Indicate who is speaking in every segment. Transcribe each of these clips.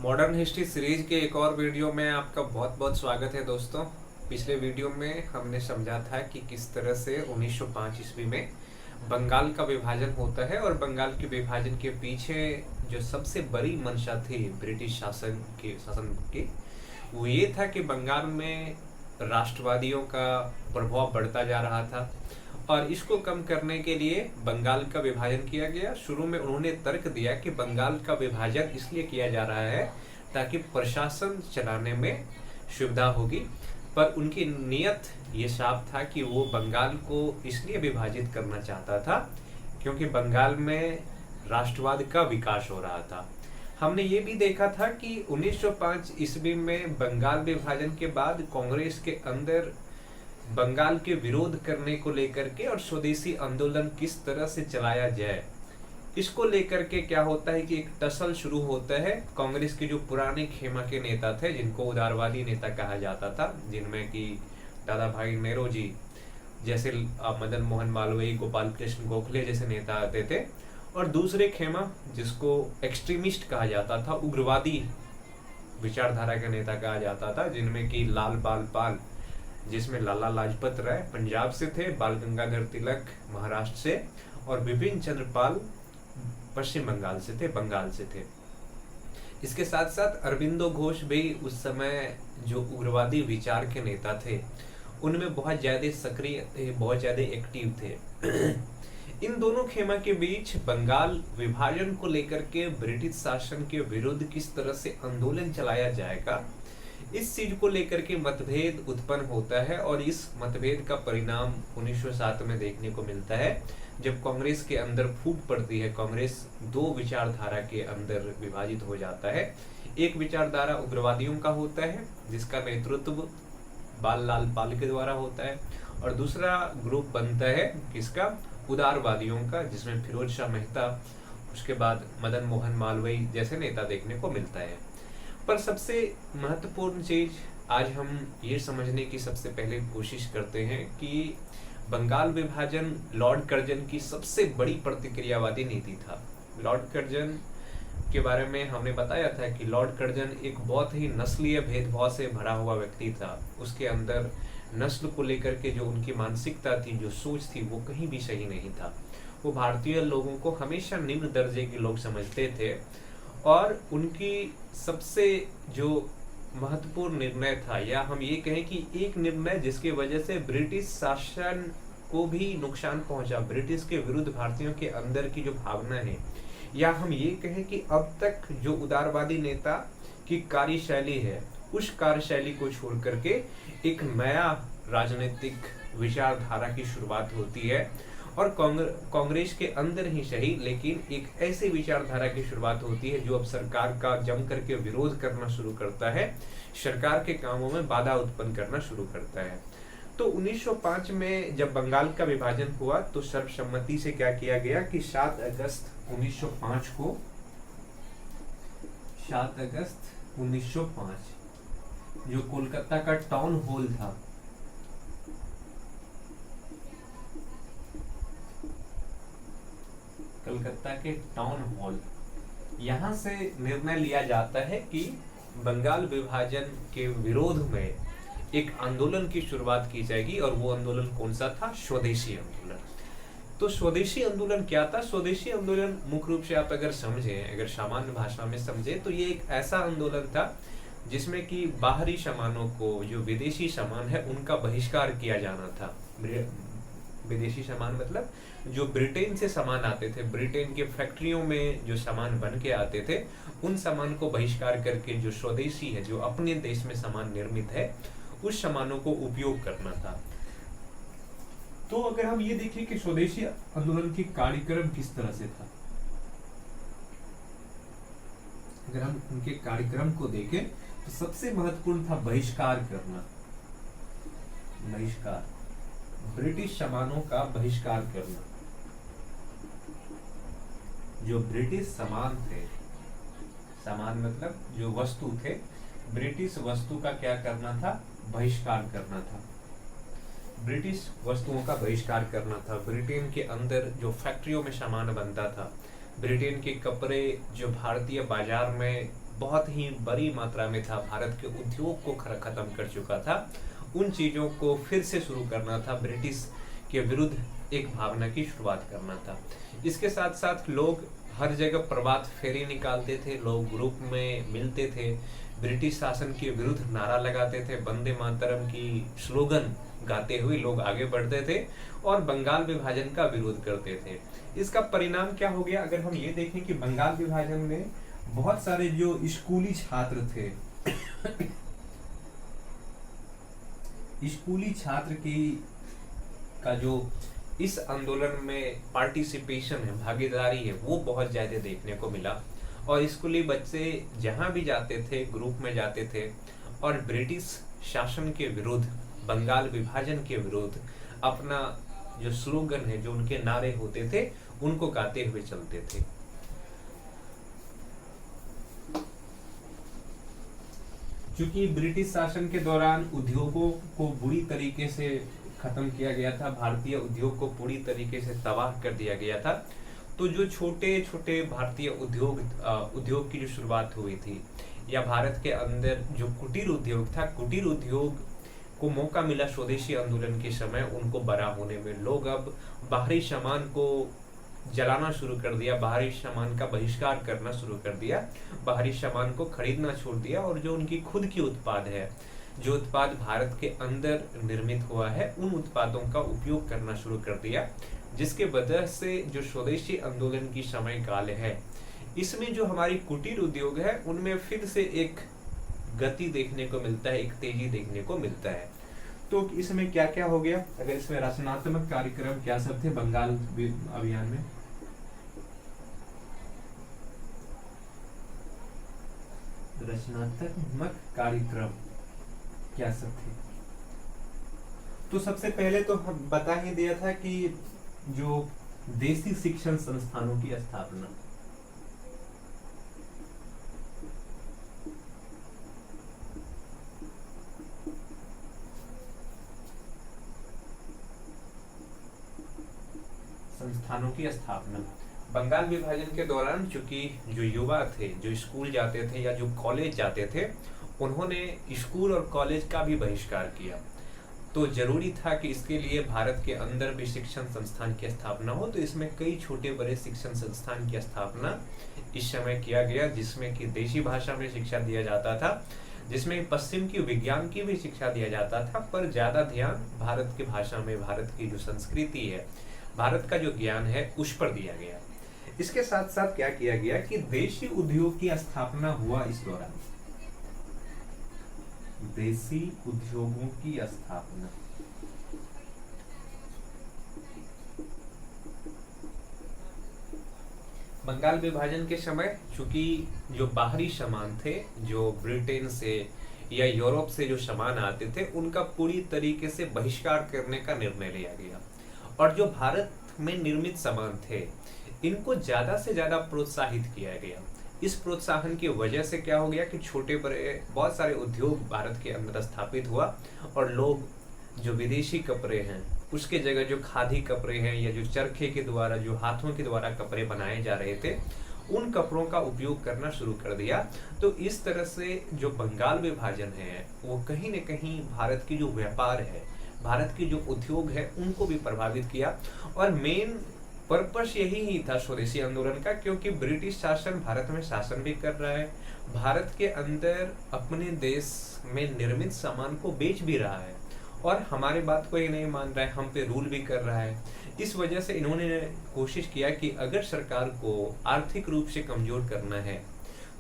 Speaker 1: Modern history series के एक और वीडियो में आपका बहुत बहुत स्वागत है दोस्तों। पिछले वीडियो में हमने समझा था कि किस तरह से 1905 ईस्वी में बंगाल का विभाजन होता है और बंगाल के विभाजन के पीछे जो सबसे बड़ी मंशा थी ब्रिटिश शासन की वो ये था कि बंगाल में राष्ट्रवादियों का प्रभाव बढ़ता जा रहा था और इसको कम करने के लिए बंगाल का विभाजन किया गया। शुरू में उन्होंने तर्क दिया कि बंगाल का विभाजन इसलिए किया जा रहा है ताकि प्रशासन चलाने में सुविधा होगी, पर उनकी नीयत ये साफ था कि वो बंगाल को इसलिए विभाजित करना चाहता था क्योंकि बंगाल में राष्ट्रवाद का विकास हो रहा था। हमने ये भी देखा था कि 1905 ईस्वी में बंगाल विभाजन के बाद कांग्रेस के अंदर बंगाल के विरोध करने को लेकर के और स्वदेशी आंदोलन किस तरह से चलाया जाए इसको लेकर के क्या होता है कि एक टसल शुरू होता है। कांग्रेस के जो पुराने खेमा के नेता थे जिनको उदारवादी नेता कहा जाता था, जिनमें कि दादा भाई नेहरू जैसे मदन मोहन मालवीय, गोपाल कृष्ण गोखले जैसे नेता आते थे, और दूसरे खेमा जिसको एक्सट्रीमिस्ट कहा जाता था, उग्रवादी विचारधारा के नेता कहा जाता था, जिनमें कि लाल बाल पाल जिसमें लाला लाजपत राय पंजाब से थे, बाल गंगाधर तिलक महाराष्ट्र से और बिपिन चंद्र पाल पश्चिम बंगाल से थे। इसके साथ साथ अरविंदो घोष भी उस समय जो उग्रवादी विचार के नेता थे उनमें बहुत ज्यादा सक्रिय थे, बहुत ज्यादा एक्टिव थे। इन दोनों खेमा के बीच बंगाल विभाजन को लेकर के ब्रिटिश शासन के विरुद्ध किस तरह से आंदोलन चलाया जाएगा इस चीज को लेकर के मतभेद उत्पन्न होता है और इस मतभेद का परिणाम 1907 में देखने को मिलता है जब कांग्रेस के अंदर फूट पड़ती है। कांग्रेस दो विचारधारा के अंदर विभाजित हो जाता है। एक विचारधारा उग्रवादियों का होता है जिसका नेतृत्व बाल लाल पाल के द्वारा होता है और दूसरा ग्रुप बनता है किसका, उदारवादियों का, जिसमें फिरोज शाह मेहता, उसके बाद मदन मोहन मालवीय जैसे नेता देखने को मिलता है। पर सबसे महत्वपूर्ण चीज आज हम ये समझने की सबसे पहले कोशिश करते हैं कि बंगाल विभाजन लॉर्ड कर्जन की सबसे बड़ी प्रतिक्रियावादी नीति था। लॉर्ड कर्जन के बारे में हमने बताया था कि लॉर्ड कर्जन एक बहुत ही नस्लीय भेदभाव से भरा हुआ व्यक्ति था। उसके अंदर नस्ल को लेकर के जो उनकी मानसिकता थी, जो सोच थी, वो कहीं भी सही नहीं था। वो भारतीय लोगों को हमेशा निम्न दर्जे के लोग समझते थे और उनकी सबसे जो महत्वपूर्ण निर्णय था, या हम ये कहें कि एक निर्णय जिसकी वजह से ब्रिटिश शासन को भी नुकसान पहुंचा, ब्रिटिश के विरुद्ध भारतीयों के अंदर की जो भावना है, या हम ये कहें कि अब तक जो उदारवादी नेता की कार्यशैली है उस कार्यशैली को छोड़ करके एक नया राजनीतिक विचारधारा की शुरुआत होती है और कांग्रेस के अंदर ही सही लेकिन एक ऐसी विचारधारा की शुरुआत होती है जो अब सरकार का जम करके विरोध करना शुरू करता है, सरकार के कामों में बाधा उत्पन्न करना शुरू करता है। तो 1905 में जब बंगाल का विभाजन हुआ तो सर्वसम्मति से क्या किया गया कि 7 अगस्त 1905 को 7 अगस्त 1905 जो कोलकाता का टाउन हॉल था, कलकत्ता के टाउन हॉल, यहां से निर्णय लिया जाता है कि बंगाल विभाजन के विरोध में एक आंदोलन की शुरुआत की जाएगी। और वो आंदोलन कौन सा था? स्वदेशी आंदोलन। तो स्वदेशी आंदोलन क्या था? स्वदेशी आंदोलन मुख्य रूप से आप अगर समझें, अगर सामान्य भाषा में समझें, तो ये एक ऐसा आंदोलन था जिसमें कि बाहरी सामानों को, जो विदेशी सामान है, उनका बहिष्कार किया जाना था। विदेशी सामान मतलब जो ब्रिटेन से सामान आते थे, ब्रिटेन के फैक्ट्रियों में जो सामान बन के आते थे, उन सामान को बहिष्कार करके जो स्वदेशी है, जो अपने देश में सामान निर्मित है, उस सामानों को उपयोग करना था। तो अगर हम ये देखें कि स्वदेशी आंदोलन की कार्यक्रम किस तरह से था, अगर हम उनके कार्यक्रम को देखें तो सबसे महत्वपूर्ण था बहिष्कार करना, बहिष्कार, ब्रिटिश सामानों का बहिष्कार करना। जो ब्रिटिश सामान थे, सामान मतलब जो वस्तु थे, ब्रिटिश वस्तु का क्या करना था? बहिष्कार करना था। ब्रिटिश वस्तुओं का बहिष्कार करना था। ब्रिटेन के अंदर जो फैक्ट्रियों में सामान बनता था, ब्रिटेन के कपड़े जो भारतीय बाजार में बहुत ही बड़ी मात्रा में था, भारत के उद्योग को खत्म कर चुका था, उन चीज़ों को फिर से शुरू करना था, ब्रिटिश के विरुद्ध एक भावना की शुरुआत करना था। इसके साथ साथ लोग हर जगह प्रभात फेरी निकालते थे, लोग ग्रुप में मिलते थे, ब्रिटिश शासन के विरुद्ध नारा लगाते थे, वंदे मातरम की स्लोगन गाते हुए लोग आगे बढ़ते थे और बंगाल विभाजन का विरोध करते थे। इसका परिणाम क्या हो गया? अगर हम ये देखें कि बंगाल विभाजन में बहुत सारे जो स्कूली छात्र थे स्कूली छात्र की का जो इस आंदोलन में पार्टिसिपेशन है, भागीदारी है, वो बहुत ज्यादा देखने को मिला। और स्कूली बच्चे जहां भी जाते थे ग्रुप में जाते थे और ब्रिटिश शासन के विरुद्ध, बंगाल विभाजन के विरुद्ध अपना जो स्लोगन है, जो उनके नारे होते थे, उनको गाते हुए चलते थे। क्योंकि ब्रिटिश शासन के दौरान उद्योगों को बुरी तरीके से खत्म किया गया था, भारतीय उद्योग को पूरी तरीके से तबाह कर दिया गया था, तो जो छोटे छोटे भारतीय उद्योग की जो शुरुआत हुई थी, या भारत के अंदर जो कुटीर उद्योग था, कुटीर उद्योग को मौका मिला स्वदेशी आंदोलन के समय उनको बड़ा होने में। लोग अब बाहरी सामान को जलाना शुरू कर दिया, बाहरी सामान का बहिष्कार करना शुरू कर दिया, बाहरी सामान को खरीदना छोड़ दिया और जो उनकी खुद की उत्पाद है, जो उत्पाद भारत के अंदर निर्मित हुआ है, उन उत्पादों का उपयोग करना शुरू कर दिया, जिसके वजह से जो स्वदेशी आंदोलन की समय काल है, इसमें जो हमारी कुटीर उद्योग है उनमें फिर से एक गति देखने को मिलता है, एक तेजी देखने को मिलता है। तो इसमें क्या क्या हो गया? अगर इसमें रचनात्मक कार्यक्रम क्या सब थे बंगाल अभियान में? रचनात्मक कार्यक्रम क्या सब थे? तो सबसे पहले तो हम बता ही दिया था कि जो देसी शिक्षण संस्थानों की स्थापना, संस्थानों की स्थापना बंगाल विभाजन के दौरान, चूंकि जो युवा थे, जो स्कूल जाते थे या जो कॉलेज जाते थे, उन्होंने स्कूल और कॉलेज का भी बहिष्कार किया। तो जरूरी था कि इसके लिए भारत के अंदर भी शिक्षण संस्थान की स्थापना हो। तो इसमें कई छोटे बड़े शिक्षण संस्थान की स्थापना इस समय किया गया, जिसमें कि देशी भाषा में शिक्षा दिया जाता था, जिसमें पश्चिम की विज्ञान की भी शिक्षा दिया जाता था, पर ज्यादा ध्यान भारत की भाषा में, भारत की जो संस्कृति है, भारत का जो ज्ञान है, उस पर दिया गया। इसके साथ साथ क्या किया गया कि देशी उद्योग की स्थापना हुआ इस दौरान, देशी उद्योगों की स्थापना। बंगाल विभाजन के समय चूंकि जो बाहरी सामान थे, जो ब्रिटेन से या यूरोप से जो सामान आते थे, उनका पूरी तरीके से बहिष्कार करने का निर्णय लिया गया और जो भारत में निर्मित सामान थे, इनको ज्यादा से ज्यादा प्रोत्साहित किया गया। इस प्रोत्साहन की वजह से क्या हो गया कि छोटे बड़े बहुत सारे उद्योग भारत के अंदर स्थापित हुआ और लोग जो विदेशी कपड़े हैं उसके जगह जो खादी कपड़े हैं या जो चरखे के द्वारा, जो हाथों के द्वारा कपड़े बनाए जा रहे थे, उन कपड़ों का उपयोग करना शुरू कर दिया। तो इस तरह से जो बंगाल विभाजन है वो कहीं न कहीं भारत की जो व्यापार है, भारत की जो उद्योग है, उनको भी प्रभावित किया। और मेन पर्पस यही ही था स्वदेशी आंदोलन का, क्योंकि ब्रिटिश शासन भारत में शासन भी कर रहा है, भारत के अंदर अपने देश में निर्मित सामान को बेच भी रहा है और हमारी बात को ही नहीं मान रहा है, हम पे रूल भी कर रहा है। इस वजह से इन्होंने कोशिश किया कि अगर सरकार को आर्थिक रूप से कमजोर करना है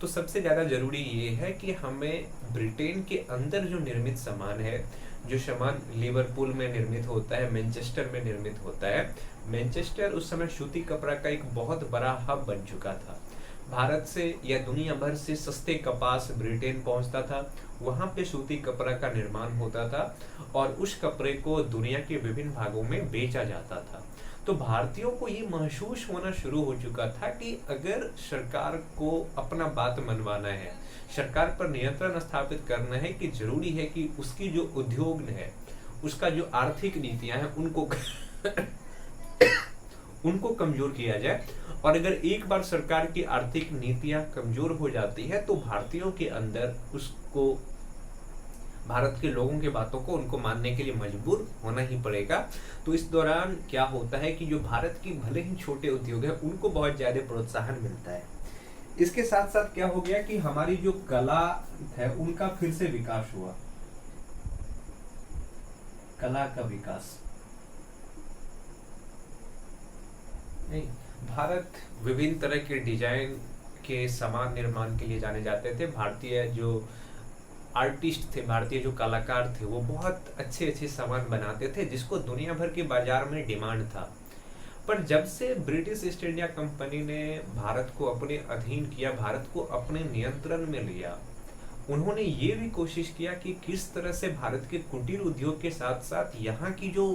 Speaker 1: तो सबसे ज्यादा जरूरी ये है कि हमें ब्रिटेन के अंदर जो निर्मित सामान है, जो सामान लिवरपूल में निर्मित होता है, मैनचेस्टर में निर्मित होता है, मैनचेस्टर उस समय सूती कपड़ा का एक बहुत बड़ा हब बन चुका था। भारत से या दुनिया भर से सस्ते कपास ब्रिटेन पहुंचता था, वहां पे सूती कपड़ा का निर्माण होता था और उस कपड़े को दुनिया के विभिन्न भागों में बेचा जाता था। तो भारतीयों को ये महसूस होना शुरू हो चुका था कि अगर सरकार को अपना बात मनवाना है, सरकार पर नियंत्रण स्थापित करना है, कि जरूरी है कि उसकी जो उद्योग है, उसका जो आर्थिक नीतियां हैं, उनको कमजोर किया जाए। और अगर एक बार सरकार की आर्थिक नीतियां कमजोर हो जाती है तो भारतीयों के अंदर उसको, भारत के लोगों के बातों को उनको मानने के लिए मजबूर होना ही पड़ेगा। तो इस दौरान क्या होता है कि जो भारत की भले ही छोटे उद्योग है उनको बहुत ज्यादा प्रोत्साहन मिलता है। इसके साथ साथ क्या हो गया कि हमारी जो कला है उनका फिर से विकास हुआ, कला का विकास। नहीं, भारत विभिन्न तरह के डिजाइन के सामान निर्माण के लिए जाने जाते थे। भारतीय जो आर्टिस्ट थे, भारतीय जो कलाकार थे, वो बहुत अच्छे अच्छे सामान बनाते थे जिसको दुनिया भर के बाजार में डिमांड था। पर जब से ब्रिटिश ईस्ट इंडिया कंपनी ने भारत को अपने अधीन किया, भारत को अपने नियंत्रण में लिया, उन्होंने ये भी कोशिश किया कि किस तरह से भारत के कुटीर उद्योग के साथ साथ यहाँ की जो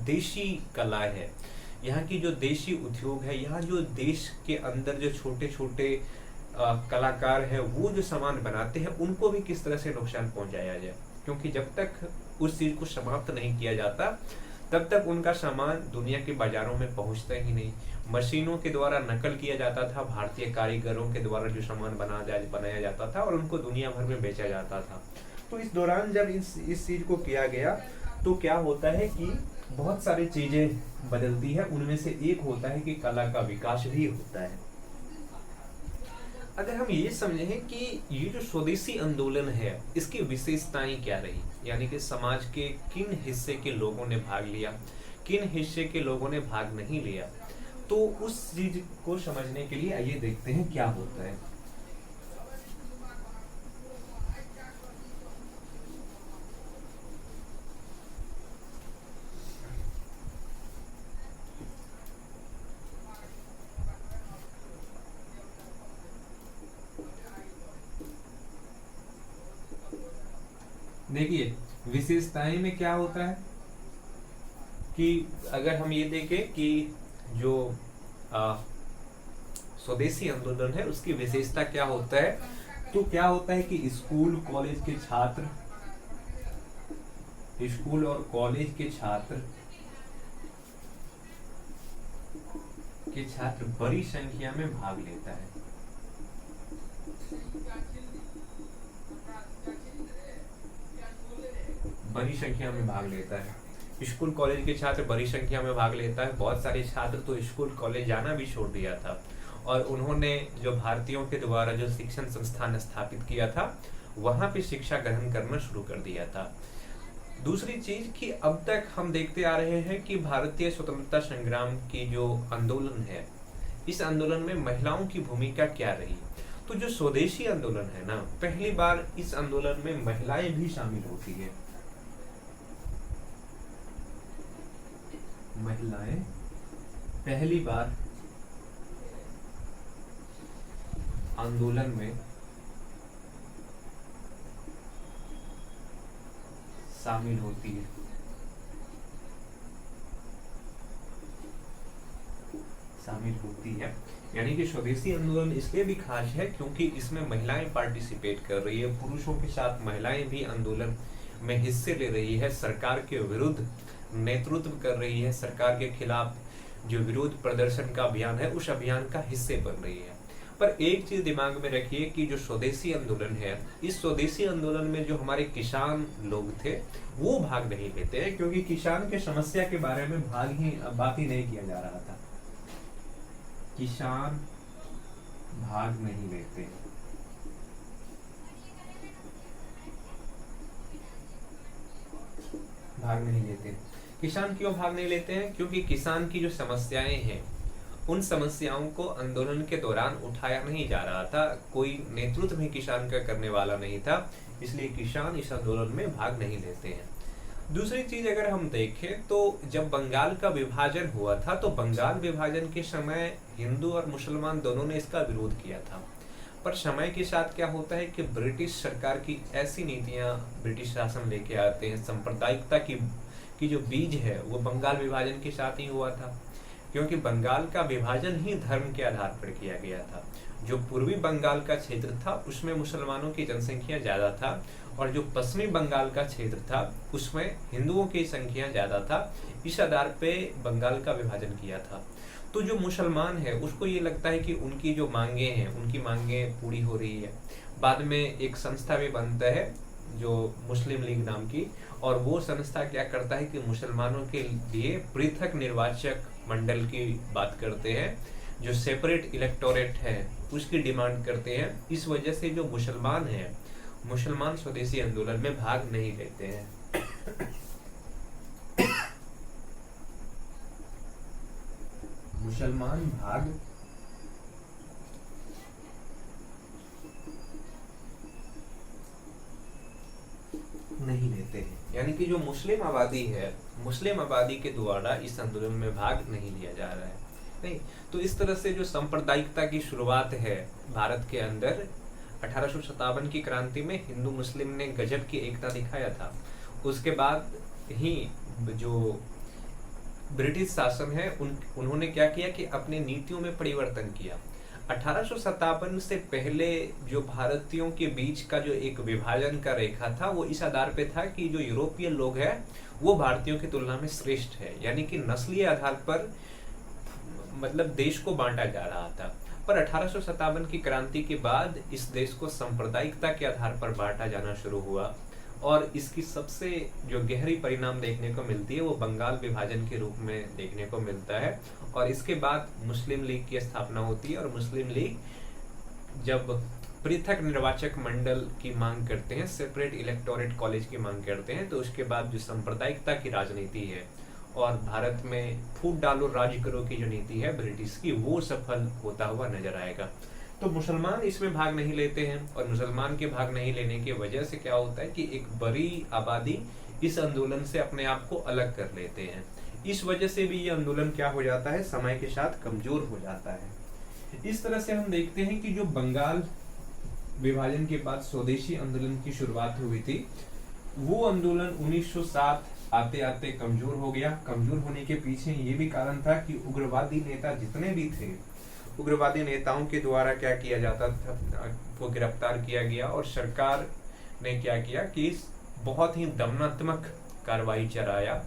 Speaker 1: देशी कला है, यहाँ की जो देशी उद्योग है, यहाँ जो देश के अंदर जो छोटे छोटे कलाकार है वो जो सामान बनाते हैं उनको भी किस तरह से नुकसान पहुंचाया जाए। क्योंकि जब तक उस चीज को समाप्त नहीं किया जाता तब तक उनका सामान दुनिया के बाजारों में पहुंचता ही नहीं। मशीनों के द्वारा नकल किया जाता था, भारतीय कारीगरों के द्वारा जो सामान बनाया जाता था और उनको दुनिया भर में बेचा जाता था। तो इस दौरान जब इस चीज को किया गया तो क्या होता है कि बहुत सारी चीजें बदलती है। उनमें से एक होता है कि कला का विकास भी होता है। अगर हम ये समझें कि ये जो स्वदेशी आंदोलन है इसकी विशेषताएं क्या रही, यानी कि समाज के किन हिस्से के लोगों ने भाग लिया, किन हिस्से के लोगों ने भाग नहीं लिया, तो उस चीज को समझने के लिए आइए देखते हैं क्या होता है। देखिए, विशेषताएं में क्या होता है कि अगर हम ये देखें कि जो स्वदेशी आंदोलन है उसकी विशेषता क्या होता है, तो क्या होता है कि स्कूल कॉलेज के छात्र, स्कूल और कॉलेज के छात्र बड़ी संख्या में भाग लेता है। बड़ी संख्या में भाग लेता है स्कूल कॉलेज के छात्र बड़ी संख्या में भाग लेता है। बहुत सारे छात्र तो स्कूल कॉलेज जाना भी छोड़ दिया था और उन्होंने जो भारतीयों के द्वारा जो शिक्षण संस्थान स्थापित किया था वहां पे शिक्षा ग्रहण करना शुरू कर दिया था। दूसरी चीज कि अब तक हम देखते आ रहे हैं कि भारतीय स्वतंत्रता संग्राम की जो आंदोलन है, इस आंदोलन में महिलाओं की भूमिका क्या रही। तो जो स्वदेशी आंदोलन है ना, पहली बार इस आंदोलन में महिलाएं भी शामिल होती है। महिलाएं पहली बार आंदोलन में शामिल होती है। यानी कि स्वदेशी आंदोलन इसलिए भी खास है क्योंकि इसमें महिलाएं पार्टिसिपेट कर रही है, पुरुषों के साथ महिलाएं भी आंदोलन में हिस्से ले रही है, सरकार के विरुद्ध नेतृत्व कर रही है, सरकार के खिलाफ जो विरोध प्रदर्शन का अभियान है उस अभियान का हिस्से बन रही है। पर एक चीज दिमाग में रखिए कि जो स्वदेशी आंदोलन है, इस स्वदेशी आंदोलन में जो हमारे किसान लोग थे वो भाग नहीं लेते हैं, क्योंकि किसान के समस्या के बारे में बात ही नहीं किया जा रहा था। किसान भाग नहीं लेते। किसान क्यों भाग नहीं लेते हैं? क्योंकि किसान की जो समस्याएं हैं उन समस्याओं को आंदोलन के दौरान उठाया नहीं जा रहा था, कोई नेतृत्व भी किसान का करने वाला नहीं था, इसलिए किसान इस आंदोलन में भाग नहीं लेते हैं। दूसरी चीज अगर हम देखें तो जब बंगाल का विभाजन हुआ था तो बंगाल विभाजन के समय हिंदू और मुसलमान दोनों ने इसका विरोध किया था। पर समय के साथ क्या होता है कि ब्रिटिश सरकार की ऐसी नीतियां ब्रिटिश शासन लेके आते हैं, सांप्रदायिकता की जो बीज है वो बंगाल विभाजन के साथ ही हुआ था, क्योंकि बंगाल का विभाजन ही धर्म के आधार पर किया गया था। जो पूर्वी बंगाल का क्षेत्र था उसमें मुसलमानों की जनसंख्या ज्यादा था और जो पश्चिमी बंगाल का क्षेत्र था उसमें हिंदुओं की संख्या ज्यादा था। इस आधार पे बंगाल का विभाजन किया था। तो जो मुसलमान है उसको ये लगता है कि उनकी जो मांगे हैं, उनकी मांगे पूरी हो रही है। बाद में एक संस्था भी बनता है जो मुस्लिम लीग नाम की, और वो संस्था क्या करता है कि मुसलमानों के लिए पृथक निर्वाचक मंडल की बात करते हैं, जो सेपरेट इलेक्टोरेट है उसकी डिमांड करते हैं। इस वजह से जो मुसलमान हैं, मुसलमान स्वदेशी आंदोलन में भाग नहीं लेते हैं। मुसलमान भाग नहीं लेते हैं, यानी कि जो मुस्लिम आबादी है, मुस्लिम आबादी के द्वारा इस आंदोलन में भाग नहीं लिया जा रहा है। नहीं, तो इस तरह से जो सांप्रदायिकता की शुरुआत है भारत के अंदर 1857 की क्रांति में हिंदू मुस्लिम ने गजब की एकता दिखाया था। उसके बाद ही जो ब्रिटिश शासन है उन्होंने क्या किया कि अपने नीतियों में परिवर्तन किया। 1857 से पहले जो भारतीयों के बीच का जो एक विभाजन का रेखा था वो इस आधार पे था कि जो यूरोपीय लोग हैं वो भारतीयों की तुलना में श्रेष्ठ है, यानी कि नस्लीय आधार पर मतलब देश को बांटा जा रहा था। पर 1857 की क्रांति के बाद इस देश को सांप्रदायिकता के आधार पर बांटा जाना शुरू हुआ, और इसकी सबसे जो गहरी परिणाम देखने को मिलती है वो बंगाल विभाजन के रूप में देखने को मिलता है। और इसके बाद मुस्लिम लीग की स्थापना होती है, और मुस्लिम लीग जब पृथक निर्वाचक मंडल की मांग करते हैं, सेपरेट इलेक्टोरेट कॉलेज की मांग करते हैं, तो उसके बाद जो सांप्रदायिकता की राजनीति है और भारत में फूट डालो राज करो की जो नीति है ब्रिटिश की, वो सफल होता हुआ नजर आएगा। तो मुसलमान इसमें भाग नहीं लेते हैं, और मुसलमान के भाग नहीं लेने की वजह से क्या होता है कि एक बड़ी आबादी इस आंदोलन से अपने आप को अलग कर लेते हैं। इस वजह से भी ये आंदोलन क्या हो जाता है, समय के साथ कमजोर हो जाता है। इस तरह से हम देखते हैं कि जो बंगाल विभाजन के बाद स्वदेशी आंदोलन की शुरुआत हुई थी, वो आंदोलन 1907 आते आते कमजोर हो गया। कमजोर होने के पीछे ये भी कारण था कि उग्रवादी नेता जितने भी थे, उग्रवादी नेताओं के द्वारा क्या किया जाता था, वो गिरफ्तार किया गया, और सरकार ने क्या किया कि बहुत ही दमनात्मक कार्रवाई चलाया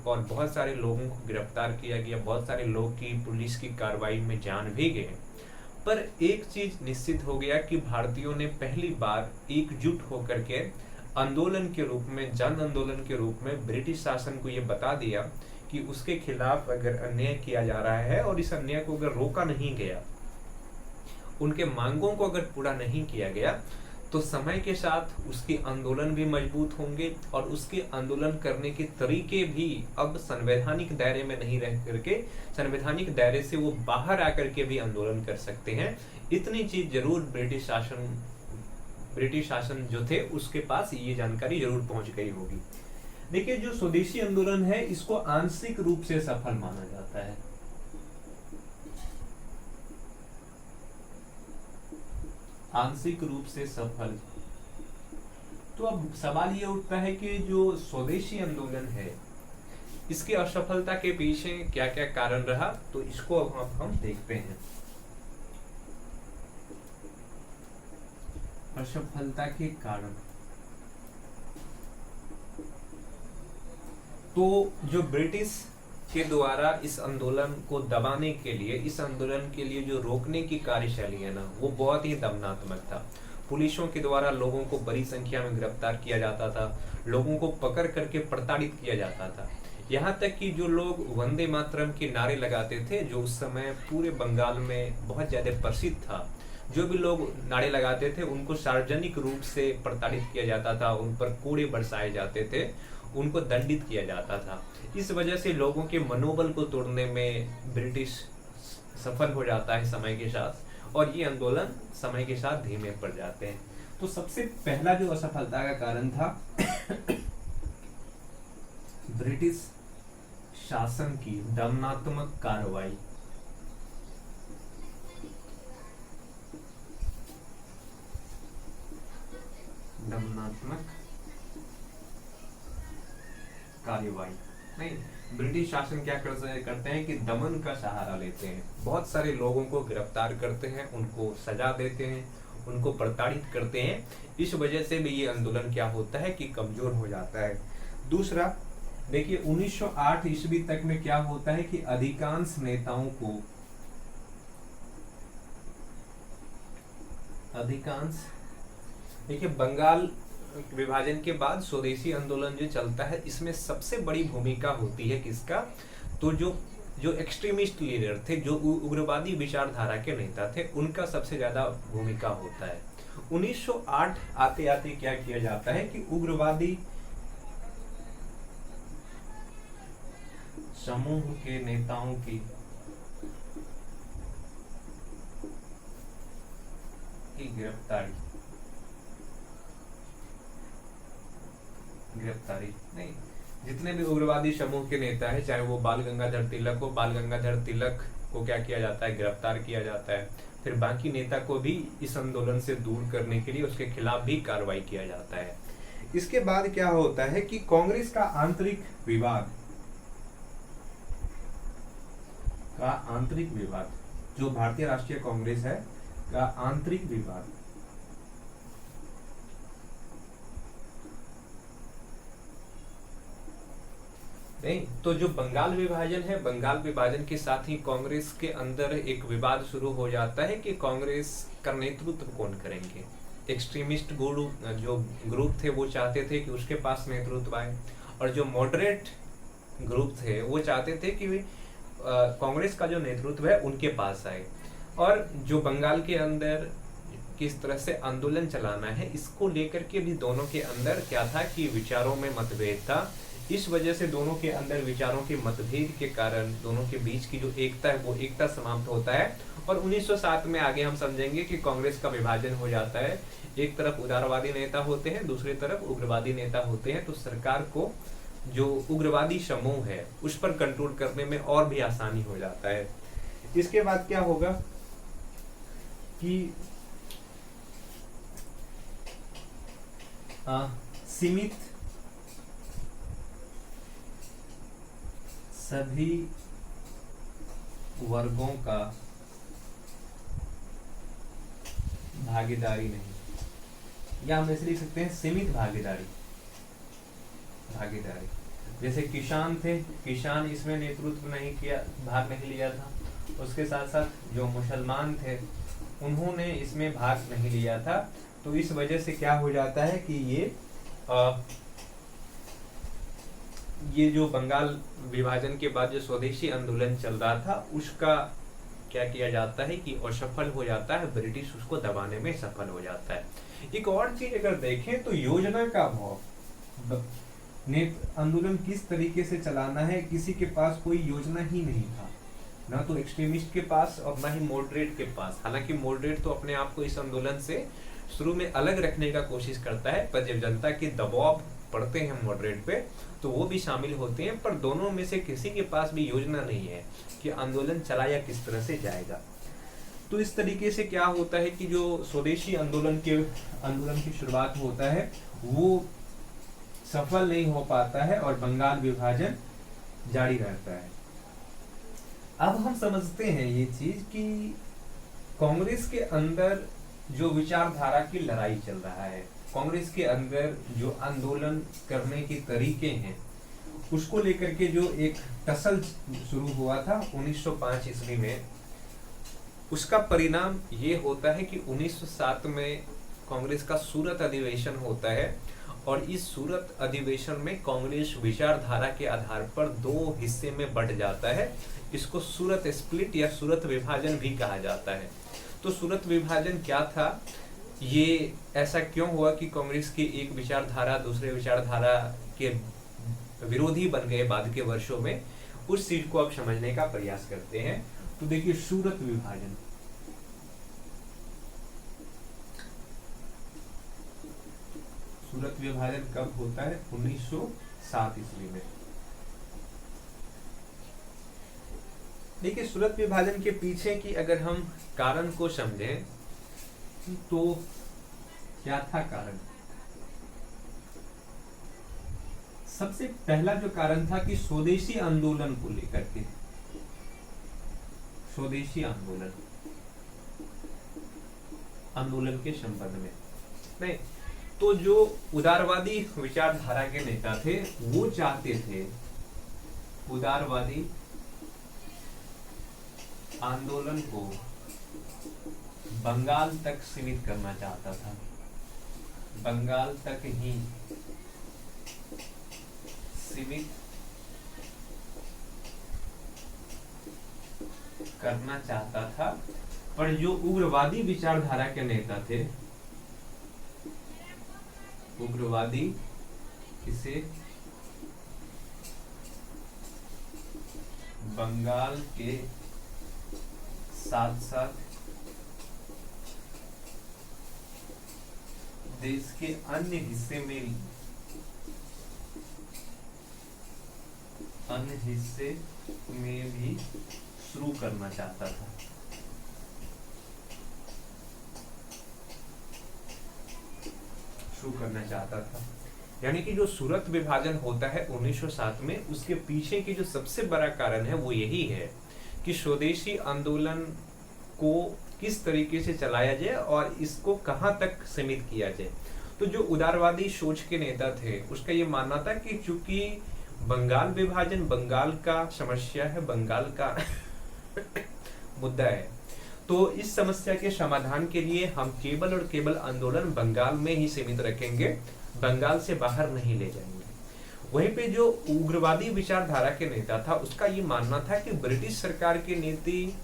Speaker 1: और बहुत सारे लोगों को गिरफ्तार किया गया। बहुत सारे लोग की पुलिस की कार्रवाई में जान भी गए। पर एक चीज निश्चित हो गया कि भारतीयों ने पहली बार एकजुट होकर के आंदोलन के रूप में, जन आंदोलन के रूप में ब्रिटिश शासन को ये बता दिया कि उसके खिलाफ अगर अन्याय किया जा रहा है और इस अन्याय को अगर रोका नहीं गया, उनके मांगों को अगर पूरा नहीं किया गया, तो समय के साथ उसके आंदोलन भी मजबूत होंगे और उसके आंदोलन करने के तरीके भी अब संवैधानिक दायरे में नहीं रह करके संवैधानिक दायरे से वो बाहर आकर के भी आंदोलन कर सकते हैं। इतनी चीज जरूर ब्रिटिश शासन जो थे उसके पास ये जानकारी जरूर पहुंच गई होगी। देखिए, जो स्वदेशी आंदोलन है इसको आंशिक रूप से सफल माना जाता है। आंशिक रूप से सफल। तो अब सवाल ये उठता है कि जो स्वदेशी आंदोलन है इसकी असफलता के पीछे क्या क्या कारण रहा, तो इसको अब हम देखते हैं। असफलता के कारण। तो जो ब्रिटिश के द्वारा इस आंदोलन को दबाने के लिए, इस आंदोलन के लिए जो रोकने की कार्यशैली है ना, वो बहुत ही दमनात्मक था। पुलिसों के द्वारा लोगों को बड़ी संख्या में गिरफ्तार किया जाता था, लोगों को पकड़ करके प्रताड़ित किया जाता था। यहाँ तक कि जो लोग वंदे मातरम के नारे लगाते थे, जो उस समय पूरे बंगाल में बहुत ज्यादा प्रसिद्ध था, जो भी लोग नारे लगाते थे उनको सार्वजनिक रूप से प्रताड़ित किया जाता था, उन पर कोड़े बरसाए जाते थे, उनको दंडित किया जाता था। इस वजह से लोगों के मनोबल को तोड़ने में ब्रिटिश सफल हो जाता है समय के साथ, और ये आंदोलन समय के साथ धीमे पड़ जाते हैं। तो सबसे पहला जो असफलता का कारण था ब्रिटिश शासन की दमनात्मक कार्रवाई। दमनात्मक कार्यवाही नहीं, ब्रिटिश शासन क्या करते हैं कि दमन का सहारा लेते हैं, बहुत सारे लोगों को गिरफ्तार करते हैं, उनको सजा देते हैं, उनको प्रताड़ित करते हैं। इस वजह से भी ये आंदोलन क्या होता है कि कमजोर हो जाता है। दूसरा, देखिए 1908 ईस्वी तक में क्या होता है कि अधिकांश नेताओं को अधिकांश, देखिए बंगाल विभाजन के बाद स्वदेशी आंदोलन जो चलता है, इसमें सबसे बड़ी भूमिका होती है किसका, तो जो जो एक्सट्रीमिस्ट लीडर थे, जो उग्रवादी विचारधारा के नेता थे, उनका सबसे ज्यादा भूमिका होता है। 1908 आते आते क्या किया जाता है कि उग्रवादी समूह के नेताओं की गिरफ्तारी नहीं, जितने भी उग्रवादी समूह के नेता है, चाहे वो बाल गंगाधर तिलक हो, बाल गंगाधर तिलक को क्या किया जाता है, गिरफ्तार किया जाता है। फिर बाकी नेता को भी इस आंदोलन से दूर करने के लिए उसके खिलाफ भी कार्रवाई किया जाता है। इसके बाद क्या होता है कि कांग्रेस का आंतरिक विवाद, जो भारतीय राष्ट्रीय कांग्रेस है का आंतरिक विवाद, नहीं तो जो बंगाल विभाजन है, बंगाल विभाजन के साथ ही कांग्रेस के अंदर एक विवाद शुरू हो जाता है कि कांग्रेस का नेतृत्व कौन करेंगे। एक्सट्रीमिस्ट जो ग्रुप थे वो चाहते थे कि उसके पास नेतृत्व आए, और जो मॉडरेट ग्रुप थे वो चाहते थे कि कांग्रेस का जो नेतृत्व है उनके पास आए। और जो बंगाल के अंदर किस तरह से आंदोलन चलाना है, इसको लेकर के भी दोनों के अंदर क्या था कि विचारों में मतभेद था। इस वजह से दोनों के अंदर विचारों के मतभेद के कारण दोनों के बीच की जो एकता है वो एकता समाप्त होता है। और 1907 में आगे हम समझेंगे कि कांग्रेस का विभाजन हो जाता है। एक तरफ उदारवादी नेता होते हैं, दूसरी तरफ उग्रवादी नेता होते हैं। तो सरकार को जो उग्रवादी समूह है उस पर कंट्रोल करने में और भी आसानी हो जाता है। इसके बाद क्या होगा कि सीमित सभी वर्गों का भागीदारी नहीं, या हम ऐसे लिख सकते हैं सीमित भागीदारी। जैसे किसान थे, किसान इसमें नेतृत्व नहीं किया, भाग नहीं लिया था। उसके साथ साथ जो मुसलमान थे उन्होंने इसमें भाग नहीं लिया था। तो इस वजह से क्या हो जाता है कि ये जो बंगाल विभाजन के बाद जो स्वदेशी आंदोलन चल रहा था उसका क्या किया जाता है कि असफल हो जाता है, ब्रिटिश उसको दबाने में सफल हो जाता है। एक और चीज अगर देखें तो योजना का अभाव, आंदोलन किस तरीके से चलाना है, किसी के पास कोई योजना ही नहीं था, ना तो एक्सट्रीमिस्ट के पास और ना ही मॉडरेट के पास। हालांकि मॉडरेट तो अपने आप को इस आंदोलन से शुरू में अलग रखने का कोशिश करता है, पर जब जनता के दबाव पड़ते हैं मॉडरेट पे तो वो भी शामिल होते हैं, पर दोनों में से किसी के पास भी योजना नहीं है कि आंदोलन चलाया किस तरह से जाएगा। तो इस तरीके से क्या होता है कि जो स्वदेशी आंदोलन की शुरुआत होता है वो सफल नहीं हो पाता है और बंगाल विभाजन जारी रहता है। अब हम समझते हैं ये चीज कि कांग्रेस के अंदर जो विचारधारा की लड़ाई चल रहा है, कांग्रेस के अंदर जो आंदोलन करने के तरीके हैं उसको लेकर के जो एक टसल शुरू हुआ था 1905 ईस्वी में, उसका परिणाम ये होता है कि 1907 में कांग्रेस का सूरत अधिवेशन होता है। और इस सूरत अधिवेशन में कांग्रेस विचारधारा के आधार पर दो हिस्से में बंट जाता है। इसको सूरत स्प्लिट या सूरत विभाजन भी कहा जाता है। तो सूरत विभाजन क्या था, ये ऐसा क्यों हुआ कि कांग्रेस की एक विचारधारा दूसरे विचारधारा के विरोधी बन गए बाद के वर्षों में, उस चीज को अब समझने का प्रयास करते हैं। तो देखिए सूरत विभाजन, सूरत विभाजन कब होता है, 1907 ईस्वी में। देखिए सूरत विभाजन के पीछे की अगर हम कारण को समझें तो क्या था कारण। सबसे पहला जो कारण था कि स्वदेशी आंदोलन को लेकर के, स्वदेशी आंदोलन के संबंध में नहीं, तो जो उदारवादी विचारधारा के नेता थे वो चाहते थे उदारवादी आंदोलन को बंगाल तक सीमित करना चाहता था, बंगाल तक ही सीमित करना चाहता था। पर जो उग्रवादी विचारधारा के नेता थे, उग्रवादी इसे बंगाल के साथ साथ देश के अन्य हिस्से में भी शुरू करना चाहता था। यानी कि जो सूरत विभाजन होता है 1907 में, उसके पीछे की जो सबसे बड़ा कारण है वो यही है कि स्वदेशी आंदोलन को किस तरीके से चलाया जाए और इसको कहां तक सीमित किया जाए। तो जो उदारवादी सोच के नेता थे, उसका ये मानना था कि चूंकि बंगाल विभाजन बंगाल का समस्या है, बंगाल का मुद्दा है, तो इस समस्या के समाधान के लिए हम केवल और केवल आंदोलन बंगाल में ही सीमित रखेंगे, बंगाल से बाहर नहीं ले जाएंगे। वहीं पे जो उग्रवादी विचारधारा के नेता था, उसका ये मानना था कि ब्रिटिश सरकार की नीति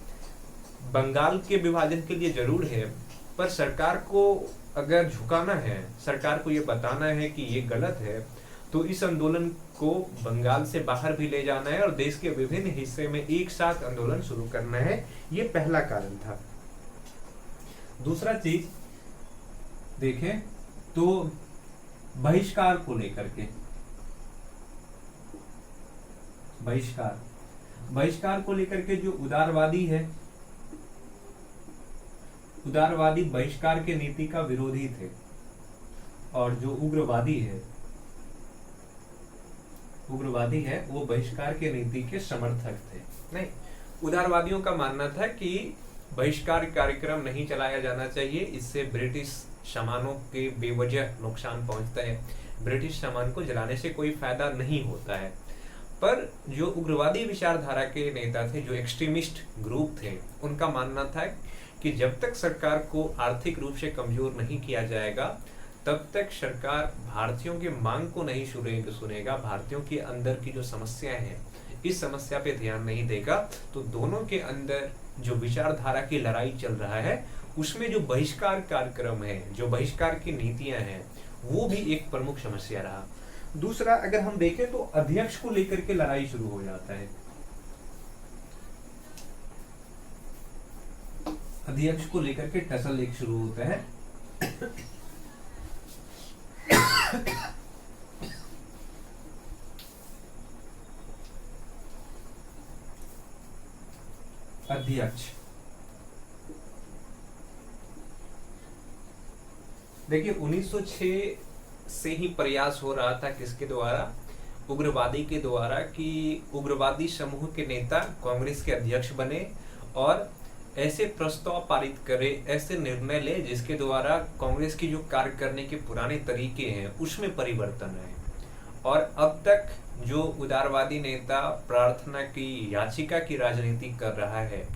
Speaker 1: बंगाल के विभाजन के लिए जरूर है, पर सरकार को अगर झुकाना है, सरकार को ये बताना है कि ये गलत है, तो इस आंदोलन को बंगाल से बाहर भी ले जाना है और देश के विभिन्न हिस्से में एक साथ आंदोलन शुरू करना है। ये पहला कारण था। दूसरा चीज देखें तो बहिष्कार को लेकर के, बहिष्कार को लेकर के जो उदारवादी है, उदारवादी बहिष्कार के नीति का विरोधी थे, और जो उग्रवादी है वो बहिष्कार के नीति के समर्थक थे। नहीं, उदारवादियों का मानना था कि बहिष्कार कार्यक्रम नहीं चलाया जाना चाहिए, इससे ब्रिटिश सामानों के बेवजह नुकसान पहुंचता है, ब्रिटिश सामान को जलाने से कोई फायदा नहीं होता है। पर जो उग्रवादी विचारधारा के नेता थे, जो एक्सट्रीमिस्ट ग्रुप थे, उनका मानना था कि जब तक सरकार को आर्थिक रूप से कमजोर नहीं किया जाएगा, तब तक सरकार भारतीयों के मांग को नहीं सुनेगा, भारतीयों के अंदर की जो समस्याएं हैं, इस समस्या पे ध्यान नहीं देगा। तो दोनों के अंदर जो विचारधारा की लड़ाई चल रहा है, उसमें जो बहिष्कार कार्यक्रम है, जो बहिष्कार की नीतियां हैं, वो भी एक प्रमुख समस्या रहा। दूसरा, अगर हम देखें तो अध्यक्ष को लेकर के लड़ाई शुरू हो जाता है। अध्यक्ष को लेकर के टसल एक शुरू होता है। अध्यक्ष देखिए 1906 से ही प्रयास हो रहा था, किसके द्वारा? उग्रवादी के द्वारा, कि उग्रवादी समूह के नेता कांग्रेस के अध्यक्ष बने और ऐसे प्रस्ताव पारित करे, ऐसे निर्णय ले जिसके द्वारा कांग्रेस की जो कार्य करने के पुराने तरीके हैं उसमें परिवर्तन आए। और अब तक जो उदारवादी नेता प्रार्थना की याचिका की राजनीति कर रहा है,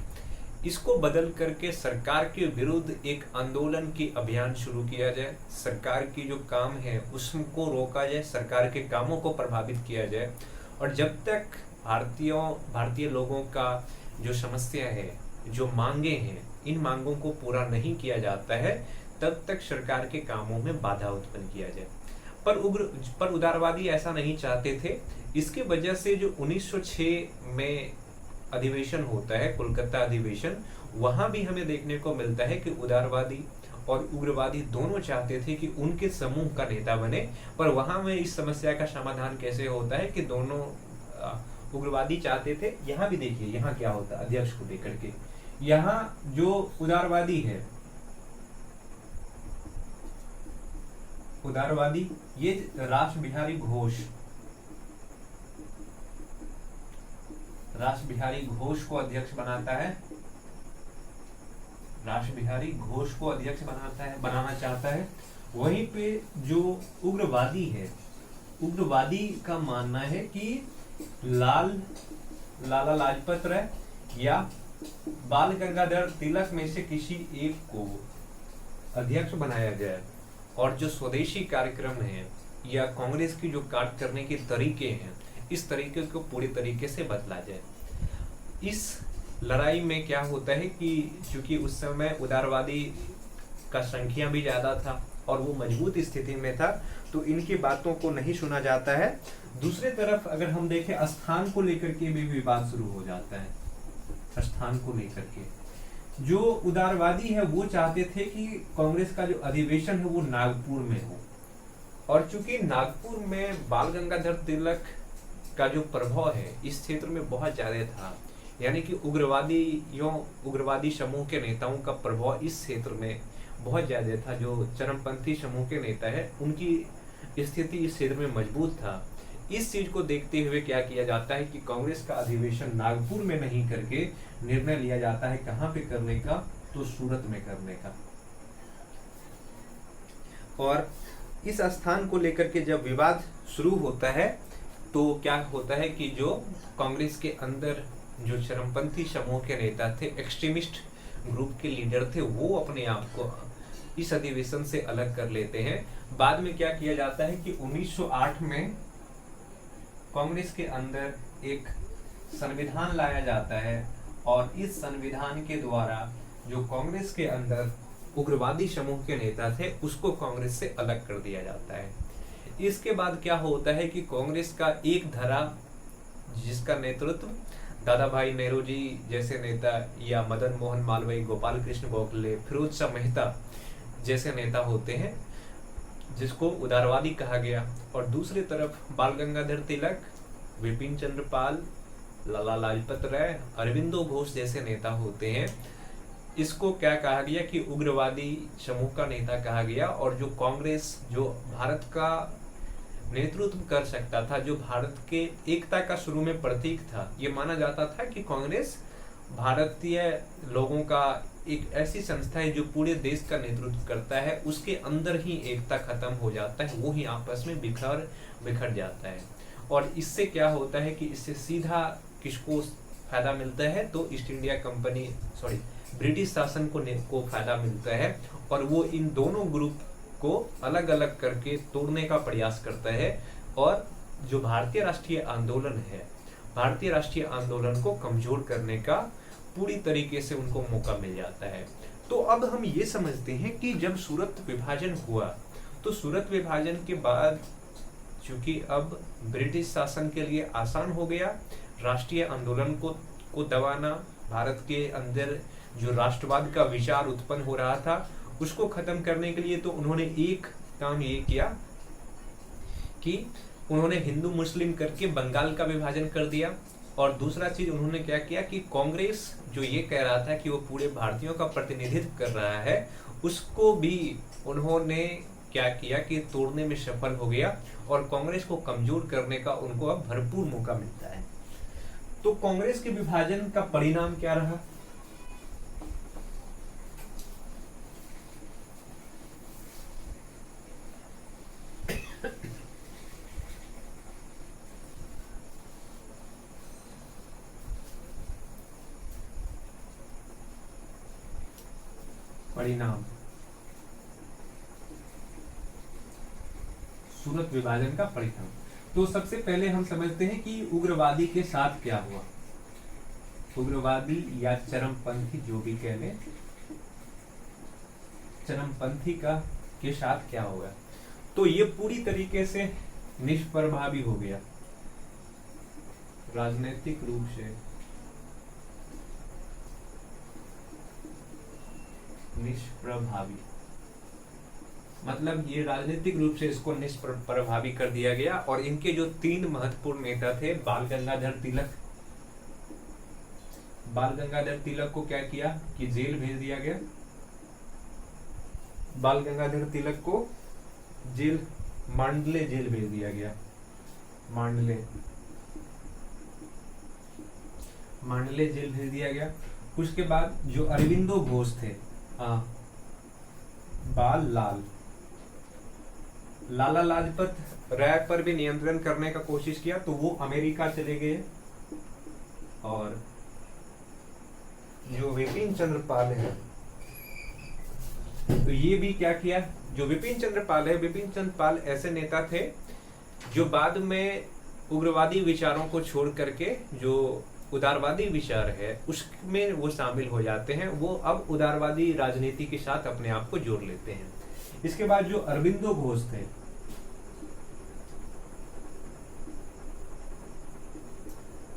Speaker 1: इसको बदल करके सरकार के विरुद्ध एक आंदोलन की अभियान शुरू किया जाए, सरकार की जो काम है उसको रोका जाए, सरकार के कामों को प्रभावित किया जाए। और जब तक भारतीय लोगों का जो समस्या है, जो मांगे हैं, इन मांगों को पूरा नहीं किया जाता है, तब तक सरकार के कामों में बाधा उत्पन्न किया जाए। पर उदारवादी ऐसा नहीं चाहते थे। इसके वजह से जो 1906 में अधिवेशन होता है, कोलकाता अधिवेशन, वहां भी हमें देखने को मिलता है कि उदारवादी और उग्रवादी दोनों चाहते थे कि उनके समूह का नेता बने। पर वहां में इस समस्या का समाधान कैसे होता है कि दोनों उग्रवादी चाहते थे। यहाँ भी देखिए यहाँ क्या होता है अध्यक्ष को लेकर के। यहाँ जो उदारवादी है, उदारवादी ये रास बिहारी घोष को अध्यक्ष बनाता है, रास बिहारी घोष को अध्यक्ष बनाना चाहता है। वहीं पे जो उग्रवादी है, उग्रवादी का मानना है कि लाला लाजपत राय या बाल गंगाधर तिलक में से किसी एक को अध्यक्ष बनाया जाए और जो स्वदेशी कार्यक्रम है या कांग्रेस की जो कार्य करने के तरीके हैं, इस तरीके को पूरी तरीके से बदला जाए। इस लड़ाई में क्या होता है कि चूंकि उस समय उदारवादी का संख्या भी ज्यादा था और वो मजबूत स्थिति में था, तो इनकी बातों को नहीं सुना जाता है। दूसरी तरफ अगर हम देखें, स्थान को लेकर के भी विवाद शुरू हो जाता है। स्थान को लेकर के जो उदारवादी है वो चाहते थे कि कांग्रेस का जो अधिवेशन है वो नागपुर में हो, और चूंकि नागपुर में बाल गंगाधर तिलक का जो प्रभाव है इस क्षेत्र में बहुत ज्यादा था, यानी कि उग्रवादी समूह के नेताओं का प्रभाव इस क्षेत्र में बहुत ज्यादा था। जो चरमपंथी समूह के नेता है उनकी स्थिति इस क्षेत्र में मजबूत था। इस चीज को देखते हुए क्या किया जाता है कि कांग्रेस का अधिवेशन नागपुर में नहीं करके निर्णय लिया जाता है कहां पे करने का, तो सूरत में करने का। और इस स्थान को लेकर के जब विवाद शुरू होता है तो क्या होता है कि जो कांग्रेस के अंदर जो चरमपंथी समूह के नेता थे, एक्सट्रीमिस्ट ग्रुप के लीडर थे, वो अपने आप को इस अधिवेशन से अलग कर लेते हैं। बाद में क्या किया जाता है कि 1908 में कांग्रेस के अंदर एक संविधान लाया जाता है और इस संविधान के द्वारा जो कांग्रेस के अंदर उग्रवादी समूह के नेता थे उसको कांग्रेस से अलग कर दिया जाता है। इसके बाद क्या होता है कि कांग्रेस का एक धड़ा जिसका नेतृत्व दादा भाई नेहरू जी जैसे नेता या मदन मोहन मालवीय, गोपाल कृष्ण गोखले, फिरोज शाह मेहता जैसे नेता होते हैं, जिसको उदारवादी कहा गया, और दूसरी तरफ बाल गंगाधर तिलक, विपिन चंद्र पाल, लाला लाजपत राय, अरविंदो घोष जैसे नेता होते हैं। इसको क्या कहा गया कि उग्रवादी समूह का नेता कहा गया। और जो कांग्रेस जो भारत का नेतृत्व कर सकता था, जो भारत के एकता का शुरू में प्रतीक था, ये माना जाता था कि कांग्रेस भारतीय लोगों का एक ऐसी संस्था है जो पूरे देश का नेतृत्व करता है, उसके अंदर ही एकता खत्म हो जाता है, वो ही आपस में बिखर जाता है। और इससे क्या होता है कि इससे सीधा किसको फायदा मिलता है, तो ईस्ट इंडिया कंपनी ब्रिटिश शासन को फायदा मिलता है, और वो इन दोनों ग्रुप को अलग अलग करके तोड़ने का प्रयास करता है। और जो भारतीय राष्ट्रीय आंदोलन है, भारतीय राष्ट्रीय आंदोलन को कमजोर करने का पूरी तरीके से उनको मौका मिल जाता है। तो अब हम ये समझते हैं कि जब सूरत विभाजन हुआ, तो सूरत विभाजन के बाद चूंकि अब ब्रिटिश शासन के लिए आसान हो गया राष्ट्रीय आंदोलन को दबाना, भारत के अंदर जो राष्ट्रवाद का विचार उत्पन्न हो रहा था उसको खत्म करने के लिए, तो उन्होंने एक काम ये किया कि उन्होंने हिंदू मुस्लिम करके बंगाल का विभाजन कर दिया। और दूसरा चीज उन्होंने क्या किया कि कांग्रेस जो ये कह रहा था कि वो पूरे भारतीयों का प्रतिनिधित्व कर रहा है, उसको भी उन्होंने क्या किया कि तोड़ने में सफल हो गया, और कांग्रेस को कमजोर करने का उनको अब भरपूर मौका मिलता है। तो कांग्रेस के विभाजन का परिणाम क्या रहा? परिणाम सूरत विभाजन का परिणाम। तो सबसे पहले हम समझते हैं कि उग्रवादी के साथ क्या हुआ। उग्रवादी या चरमपंथी जो भी कह लें, चरमपंथी के साथ क्या होगा, तो ये पूरी तरीके से निष्प्रभावी हो गया, राजनीतिक रूप से निष्प्रभावी, मतलब ये राजनीतिक रूप से इसको निष्प्रभावी कर दिया गया। और इनके जो तीन महत्वपूर्ण नेता थे, बाल गंगाधर तिलक को क्या किया कि जेल भेज दिया गया। बाल गंगाधर तिलक को मांडले जेल भेज दिया गया। मांडले जेल भेज दिया गया। उसके बाद जो अरविंदो घोष थे, लाला लाजपत राय पर भी नियंत्रण करने का कोशिश किया, तो वो अमेरिका चले गए। और जो विपिन चंद्र पाल है, तो ये भी क्या किया, जो विपिन चंद्र पाल है, विपिन चंद्र पाल ऐसे नेता थे जो बाद में उग्रवादी विचारों को छोड़ करके जो उदारवादी विचार है उसमें वो शामिल हो जाते हैं। वो अब उदारवादी राजनीति के साथ अपने आप को जोड़ लेते हैं। इसके बाद जो अरबिंदो घोष थे,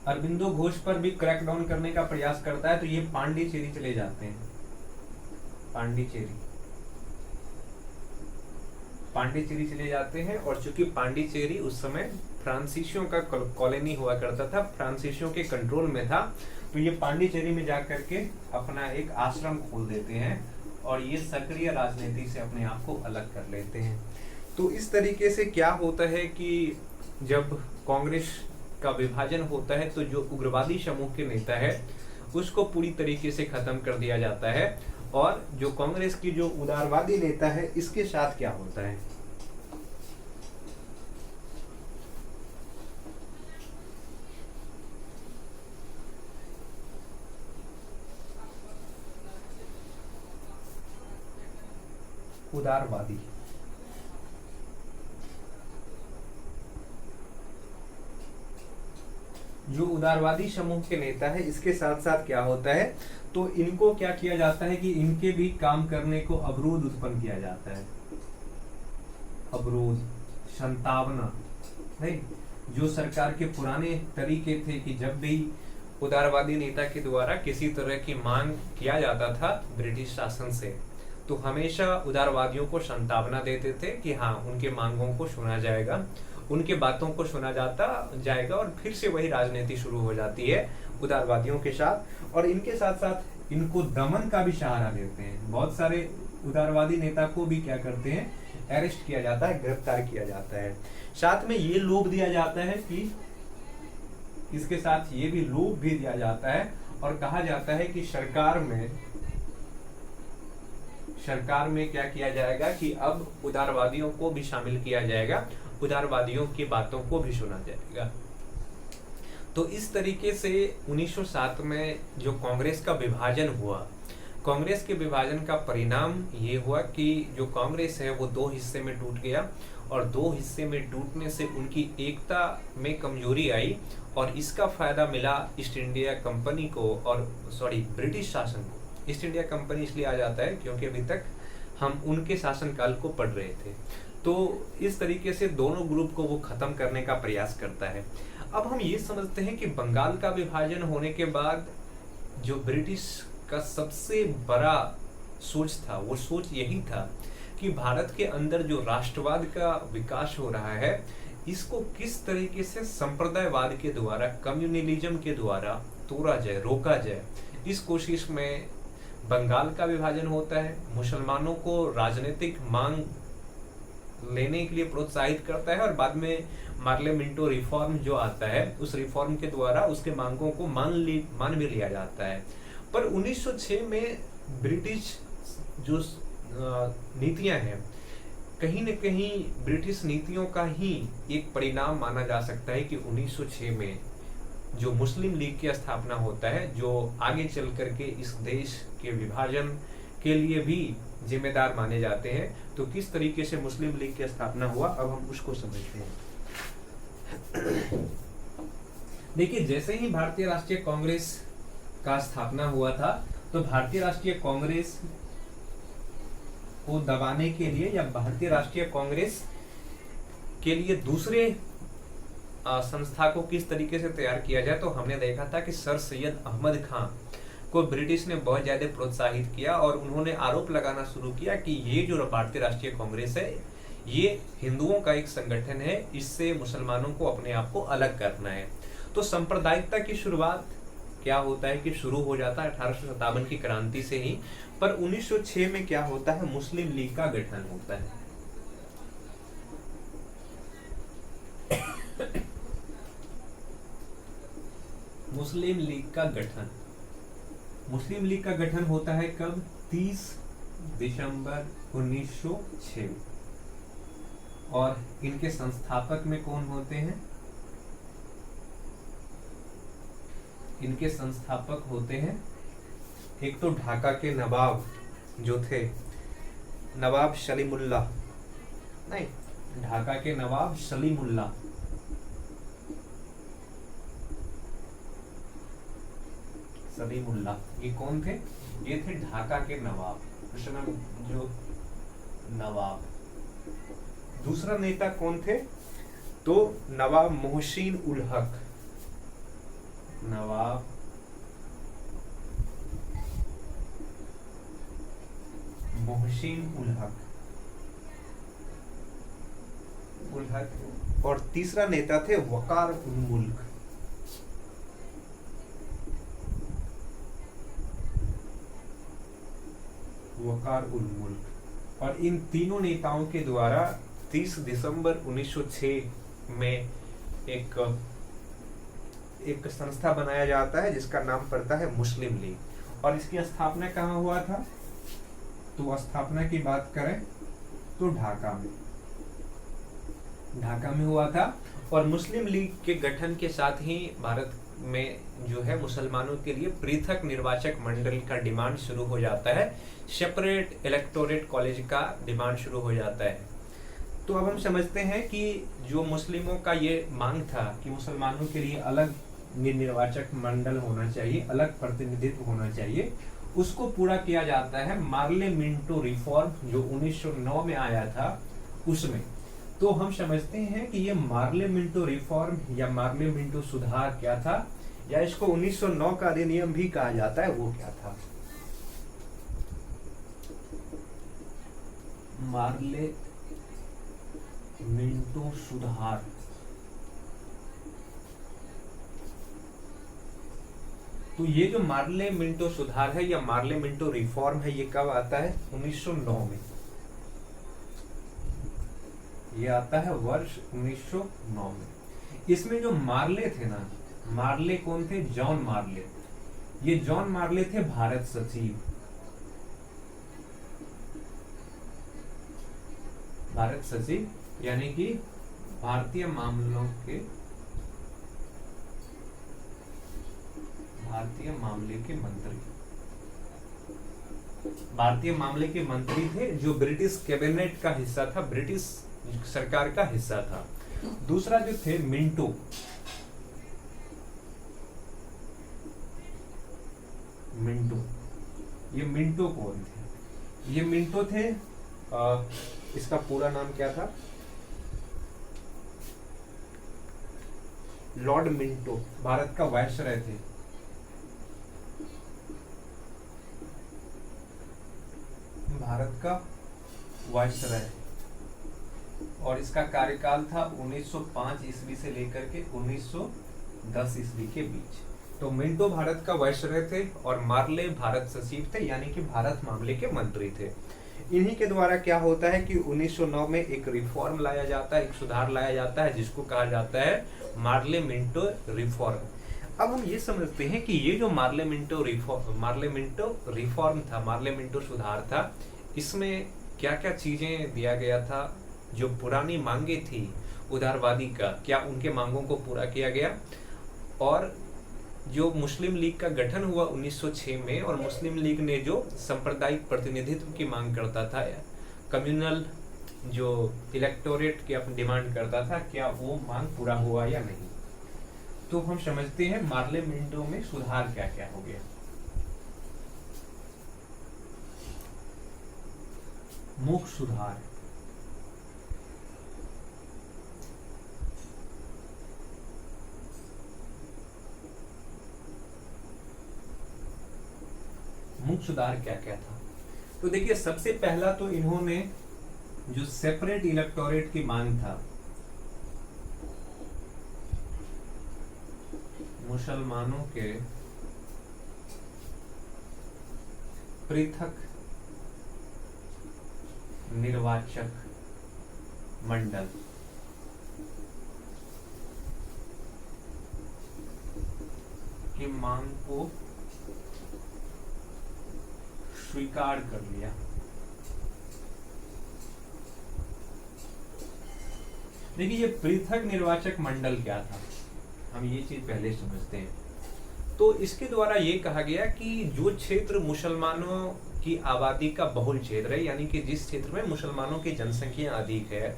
Speaker 1: अरबिंदो घोष पर भी क्रैकडाउन करने का प्रयास करता है, तो ये पांडिचेरी चले जाते हैं। पांडिचेरी चले जाते हैं, और चूंकि पांडिचेरी उस समय फ्रांसीसियों का कॉलोनी हुआ करता था, फ्रांसीसियों के कंट्रोल में था, तो ये पांडिचेरी में जाकर के अपना एक आश्रम खोल देते हैं और ये सक्रिय राजनीति से अपने आप को अलग कर लेते हैं। तो इस तरीके से क्या होता है कि जब कांग्रेस का विभाजन होता है तो जो उग्रवादी समूह के नेता है उसको पूरी तरीके से खत्म कर दिया जाता है, और जो कांग्रेस की जो उदारवादी नेता है इसके साथ क्या होता है, उदारवादी, जो उदारवादी समूह के नेता है इसके साथ साथ क्या होता है, तो इनको क्या किया जाता है कि इनके भी काम करने को अवरोध उत्पन्न किया जाता है। अवरोध, संतावना, नहीं, जो सरकार के पुराने तरीके थे कि जब भी उदारवादी नेता के द्वारा किसी तरह की मांग किया जाता था ब्रिटिश शासन से, तो हमेशा उदारवादियों को संतावना देते थे कि हाँ उनके मांगों को सुना जाएगा, उनके बातों को सुना जाएगा, और फिर से वही राजनीति शुरू हो जाती है उदारवादियों के साथ। और इनके साथ साथ इनको दमन का भी सहारा देते हैं। बहुत सारे उदारवादी नेता को भी क्या करते हैं, अरेस्ट किया जाता है, गिरफ्तार किया जाता है। साथ में ये लोभ दिया जाता है कि इसके साथ ये भी लोभ भी दिया जाता है और कहा जाता है कि सरकार में क्या किया जाएगा कि अब उदारवादियों को भी शामिल किया जाएगा, उदारवादियों की बातों को भी सुना जाएगा। तो इस तरीके से 1907 में जो कांग्रेस का विभाजन हुआ, कांग्रेस के विभाजन का परिणाम ये हुआ कि जो कांग्रेस है वो दो हिस्से में टूट गया, और दो हिस्से में टूटने से उनकी एकता में कमजोरी आई, और इसका फायदा मिला ईस्ट इंडिया कंपनी को, और ब्रिटिश शासन को। ईस्ट इंडिया कंपनी इसलिए आ जाता है क्योंकि अभी तक हम उनके शासनकाल को पढ़ रहे थे। तो इस तरीके से दोनों ग्रुप को वो खत्म करने का प्रयास करता है। अब हम ये समझते हैं कि बंगाल का विभाजन होने के बाद जो ब्रिटिश का सबसे बड़ा सोच था, वो सोच यही था कि भारत के अंदर जो राष्ट्रवाद का विकास हो रहा है इसको किस तरीके से संप्रदायवाद के द्वारा, कम्युनलिज्म के द्वारा तोड़ा जाए, रोका जाए। इस कोशिश में बंगाल का विभाजन होता है, मुसलमानों को राजनीतिक मांग लेने के लिए प्रोत्साहित करता है, और बाद में पार्लियामेंटो रिफॉर्म जो आता है उस रिफॉर्म के द्वारा उसके मांगों को मान भी लिया जाता है। पर 1906 में ब्रिटिश जो नीतियां हैं, कहीं न कहीं ब्रिटिश नीतियों का ही एक परिणाम माना जा सकता है कि 1906 में जो मुस्लिम लीग की स्थापना होता है, जो आगे चल करके इस देश के विभाजन के लिए भी जिम्मेदार माने जाते हैं। तो किस तरीके से मुस्लिम लीग की स्थापना हुआ, अब हम उसको समझते हैं। देखिए, जैसे ही भारतीय राष्ट्रीय कांग्रेस का स्थापना हुआ था, तो भारतीय राष्ट्रीय कांग्रेस को दबाने के लिए या भारतीय राष्ट्रीय कांग्रेस के लिए दूसरे संस्था को किस तरीके से तैयार किया जाए, तो हमने देखा था कि सर सैयद अहमद खां को ब्रिटिश ने बहुत ज्यादा प्रोत्साहित किया, और उन्होंने आरोप लगाना शुरू किया कि ये जो भारतीय राष्ट्रीय कांग्रेस है ये हिंदुओं का एक संगठन है, इससे मुसलमानों को अपने आप को अलग करना है। तो सांप्रदायिकता की शुरुआत क्या होता है कि शुरू हो जाता है 1857 की क्रांति से ही। पर 1906 में क्या होता है, मुस्लिम लीग का गठन होता है। मुस्लिम लीग का गठन होता है कब, 30 दिसंबर 1906। और इनके संस्थापक में कौन होते हैं, इनके संस्थापक होते हैं एक तो ढाका के नवाब जो थे, नवाब सलीमुल्लाह, नहीं, ढाका के नवाब सलीमुल्लाह, सलीमुल्लाह, ये कौन थे? ये थे ढाका के नवाब, उस समय जो नवाब। दूसरा नेता कौन थे? तो नवाब मोहसिन उल हक, नवाब मोहसिन उल हक, और तीसरा नेता थे वकार उल मुल्क, वकार उल मुल्क। और इन तीनों नेताओं के द्वारा 30 दिसंबर 1906 में एक संस्था बनाया जाता है जिसका नाम पड़ता है मुस्लिम लीग। और इसकी स्थापना कहाँ हुआ था? तो स्थापना की बात करें तो ढाका में हुआ था। और मुस्लिम लीग के गठन के साथ ही भारत में जो है मुसलमानों के लिए पृथक निर्वाचक मंडल का डिमांड शुरू हो जाता है, सेपरेट इलेक्टोरेट कॉलेज का डिमांड शुरू हो जाता है। तो अब हम समझते हैं कि जो मुस्लिमों का ये मांग था कि मुसलमानों के लिए अलग निर्वाचक मंडल होना चाहिए, अलग प्रतिनिधित्व होना चाहिए, उसको पूरा किया जाता है मार्ले मिंटो रिफॉर्म जो 1909 में आया था उसमें। तो हम समझते हैं कि ये मार्ले मिंटो रिफॉर्म या मार्ले मिंटो सुधार क्या था, या इसको 1909 का अधिनियम भी कहा जाता है, वो क्या था? मार्ले मिंटो सुधार। तो ये जो मार्ले मिंटो सुधार है या मार्ले मिंटो रिफॉर्म है, ये कब आता है? 1909 में। ये आता है वर्ष 1909 में। इसमें जो मार्ले थे ना, मार्ले कौन थे? जॉन मार्ले। ये जॉन मार्ले थे भारत सचिव। भारत सचिव यानी कि भारतीय मामले के मंत्री थे जो ब्रिटिश कैबिनेट का हिस्सा था, ब्रिटिश सरकार का हिस्सा था। दूसरा जो थे मिंटो, ये मिंटो कौन थे? ये मिंटो थे, इसका पूरा नाम क्या था? लॉर्ड मिंटो, भारत का वायसराय थे। भारत का वायसराय, और इसका कार्यकाल था 1905 ईस्वी से लेकर के 1910 ईस्वी के बीच। तो मिंटो भारत का वायसराय थे और मार्ले भारत सचिव थे, यानी कि भारत मामले के मंत्री थे। इन्हीं के द्वारा क्या होता है कि 1909 में एक रिफॉर्म लाया जाता है, एक सुधार लाया जाता है जिसको कहा जाता है मार्ले मिंटो रिफॉर्म। अब हम ये समझते हैं कि ये जो मार्ले मिंटो रिफॉर्म था, मार्ले मिंटो सुधार था, इसमें क्या क्या चीजें दिया गया था? जो पुरानी मांगे थी उदारवादी का, क्या उनके मांगों को पूरा किया गया? और जो मुस्लिम लीग का गठन हुआ 1906 में, और मुस्लिम लीग ने जो सांप्रदायिक प्रतिनिधित्व की मांग करता था, कम्युनल जो इलेक्टोरेट की अपनी डिमांड करता था, क्या वो मांग पूरा हुआ या नहीं? तो हम समझते हैं मार्ले मिंटो में सुधार क्या क्या हो गया। मुख्य सुधार, मुख्य सुधार क्या क्या था? तो देखिए, सबसे पहला तो इन्होंने जो सेपरेट इलेक्टोरेट की मांग था, मुसलमानों के पृथक निर्वाचक मंडल की मांग को स्वीकार कर लिया। देखिए, ये पृथक निर्वाचक मंडल क्या था, हम ये चीज पहले समझते हैं। तो इसके द्वारा ये कहा गया कि जो क्षेत्र मुसलमानों की आबादी का बहुल क्षेत्र है, यानी कि जिस क्षेत्र में मुसलमानों की जनसंख्या अधिक है,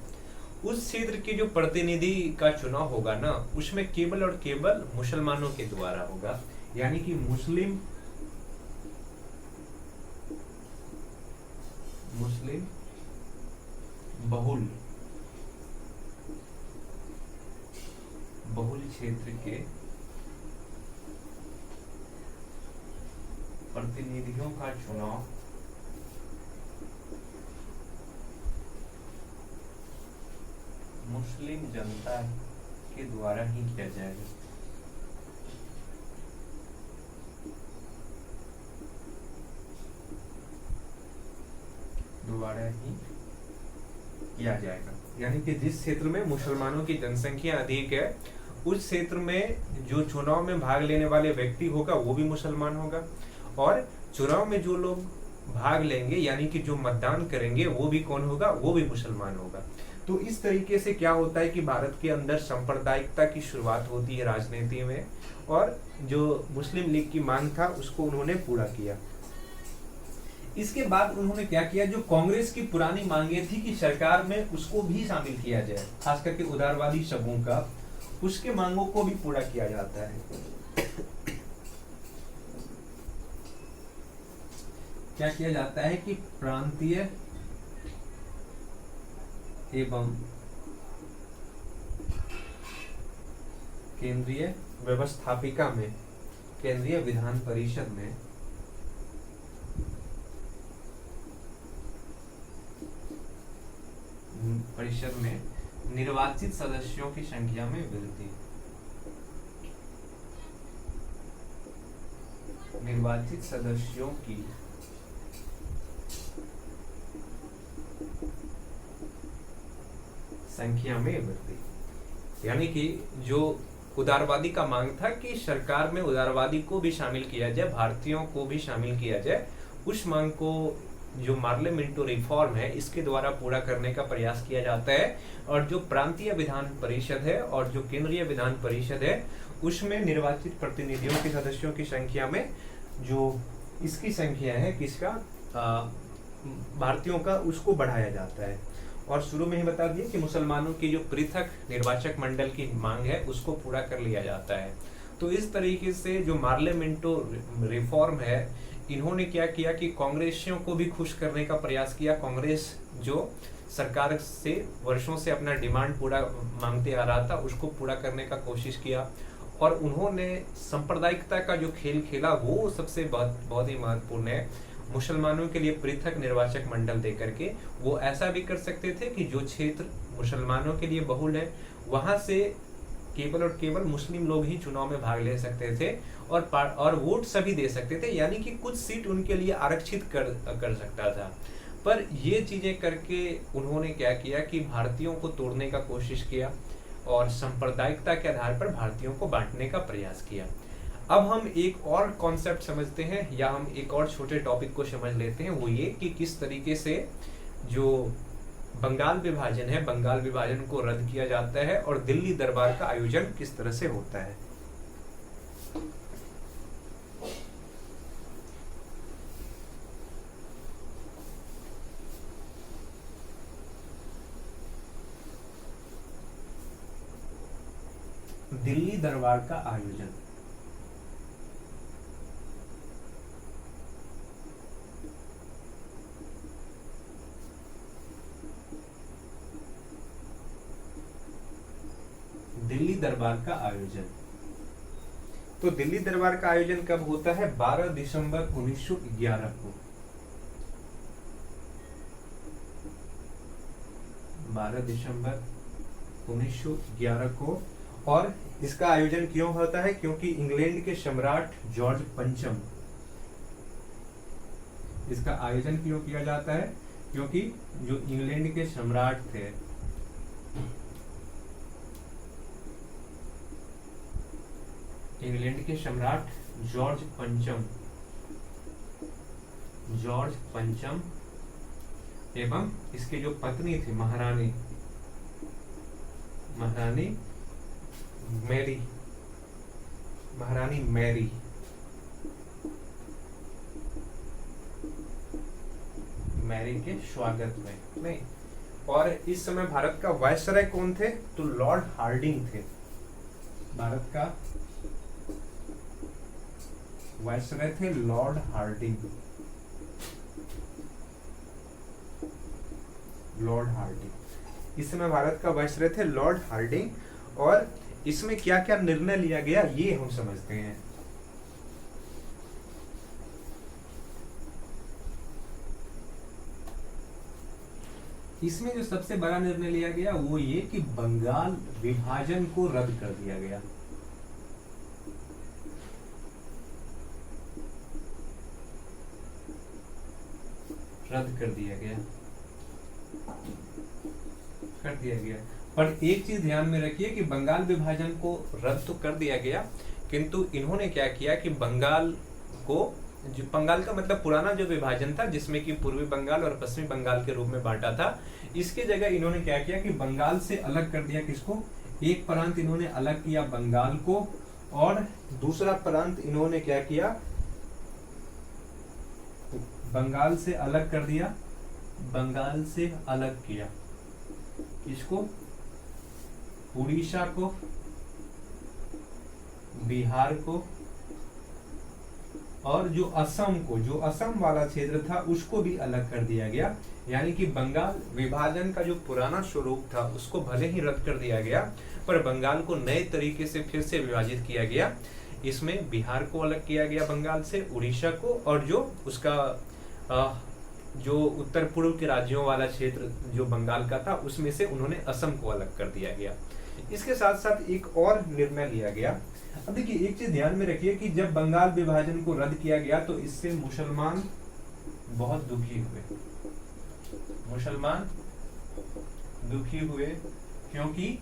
Speaker 1: उस क्षेत्र के जो प्रतिनिधि का चुनाव होगा ना, उसमें केवल और केवल मुसलमानों के द्वारा होगा, यानी कि मुस्लिम बहुल बहुल क्षेत्र के प्रतिनिधियों का चुनाव मुस्लिम जनता के द्वारा ही किया जाएगा। द्वारा ही किया जाएगा, यानी कि जिस क्षेत्र में मुसलमानों की जनसंख्या अधिक है, उस क्षेत्र में जो चुनाव में भाग लेने वाले व्यक्ति होगा वो भी मुसलमान होगा, और चुनाव में जो लोग भाग लेंगे यानी कि जो मतदान करेंगे वो भी कौन होगा, वो भी मुसलमान होगा। तो इस तरीके से क्या होता है कि भारत के अंदर सांप्रदायिकता की शुरुआत होती है राजनीति में, और जो मुस्लिम लीग की मांग था उसको उन्होंने पूरा किया। इसके बाद उन्होंने क्या किया, जो कांग्रेस की पुरानी मांगे थी कि सरकार में उसको भी शामिल किया जाए, खास करके उदारवादी समूह का, उसके मांगों को भी पूरा किया जाता है। क्या किया जाता है कि प्रांतीय एवं केंद्रीय व्यवस्थापिका में, केंद्रीय विधान परिषद में निर्वाचित सदस्यों की संख्या में वृद्धि। निर्वाचित सदस्यों की संख्या में वृद्धि, यानी कि जो उदारवादी का मांग था कि सरकार में उदारवादी को भी शामिल किया जाए, भारतीयों को भी शामिल किया जाए, उस मांग को जो पार्लियामेंटो रिफॉर्म है इसके द्वारा पूरा करने का प्रयास किया जाता है। और जो प्रांतीय विधान परिषद है और जो केंद्रीय विधान परिषद है उसमें निर्वाचित प्रतिनिधियों के सदस्यों की संख्या में जो इसकी संख्या है किसका, भारतीयों का, उसको बढ़ाया जाता है। और शुरू में ही बता दिया कि मुसलमानों की जो पृथक निर्वाचक मंडल की मांग है उसको पूरा कर लिया जाता है। तो इस तरीके से जो पार्लियामेंटो रिफॉर्म है, इन्होंने क्या किया कि कांग्रेसियों को भी खुश करने का प्रयास किया। कांग्रेस जो सरकार से वर्षों से अपना डिमांड पूरा मांगते आ रहा था उसको पूरा करने का कोशिश किया, और उन्होंने सांप्रदायिकता का जो खेल खेला वो सबसे बहुत ही महत्वपूर्ण है। मुसलमानों के लिए पृथक निर्वाचक मंडल देकर के वो ऐसा भी कर सकते थे कि जो क्षेत्र मुसलमानों के लिए बहुल है वहां से केवल और केवल मुस्लिम लोग ही चुनाव में भाग ले सकते थे और वोट सभी दे सकते थे, यानी कि कुछ सीट उनके लिए आरक्षित कर सकता था। पर ये चीजें करके उन्होंने क्या किया कि भारतीयों को तोड़ने का कोशिश किया और सांप्रदायिकता के आधार पर भारतीयों को बांटने का प्रयास किया। अब हम एक और कॉन्सेप्ट समझते हैं, या हम एक और छोटे टॉपिक को समझ लेते हैं, वो ये कि किस तरीके से जो बंगाल विभाजन है, बंगाल विभाजन को रद्द किया जाता है और दिल्ली दरबार का आयोजन किस तरह से होता है। दिल्ली दरबार का आयोजन दिल्ली दरबार का आयोजन तो दिल्ली दरबार का आयोजन कब होता है? 12 दिसंबर 1911 को। 12 दिसंबर 1911 को। और इसका आयोजन क्यों होता है? क्योंकि इंग्लैंड के सम्राट जॉर्ज पंचम, इसका आयोजन क्यों किया जाता है? क्योंकि जो इंग्लैंड के सम्राट थे, इंग्लैंड के सम्राट जॉर्ज पंचम एवं इसके जो पत्नी थी महारानी मैरी मैरी के स्वागत में नहीं। और इस समय भारत का वायसराय कौन थे? तो लॉर्ड हार्डिंग थे। भारत का वायसराय थे लॉर्ड हार्डिंग। लॉर्ड हार्डिंग इस समय भारत का वायसराय थे लॉर्ड हार्डिंग। और इसमें क्या क्या निर्णय लिया गया ये हम समझते हैं। इसमें जो सबसे बड़ा निर्णय लिया गया वो ये कि बंगाल विभाजन को रद्द कर दिया गया। रद्द कर दिया गया पर एक चीज ध्यान में रखिए कि बंगाल विभाजन को रद्द तो कर दिया गया, किंतु इन्होंने क्या किया कि बंगाल को, जो बंगाल का मतलब पुराना जो विभाजन था जिसमें कि पूर्वी बंगाल और पश्चिमी बंगाल के रूप में बांटा था, इसके जगह इन्होंने क्या किया कि बंगाल से अलग कर दिया। किसको? एक प्रांत इन्होंने अलग किया बंगाल को, और दूसरा प्रांत इन्होंने क्या किया? बंगाल से अलग कर दिया। बंगाल से अलग किया इसको? उड़ीसा को, बिहार को, और जो असम को, जो असम वाला क्षेत्र था उसको भी अलग कर दिया गया। यानी कि बंगाल विभाजन का जो पुराना स्वरूप था उसको भले ही रद्द कर दिया गया, पर बंगाल को नए तरीके से फिर से विभाजित किया गया। इसमें बिहार को अलग किया गया बंगाल से, उड़ीसा को, और जो उसका जो उत्तर पूर्व के राज्यों वाला क्षेत्र जो बंगाल का था उसमें से उन्होंने असम को अलग कर दिया गया। इसके साथ साथ एक और निर्णय लिया गया। अब देखिए एक चीज ध्यान में रखिए कि जब बंगाल विभाजन को रद्द किया गया तो इससे मुसलमान बहुत दुखी हुए। मुसलमान दुखी हुए क्योंकि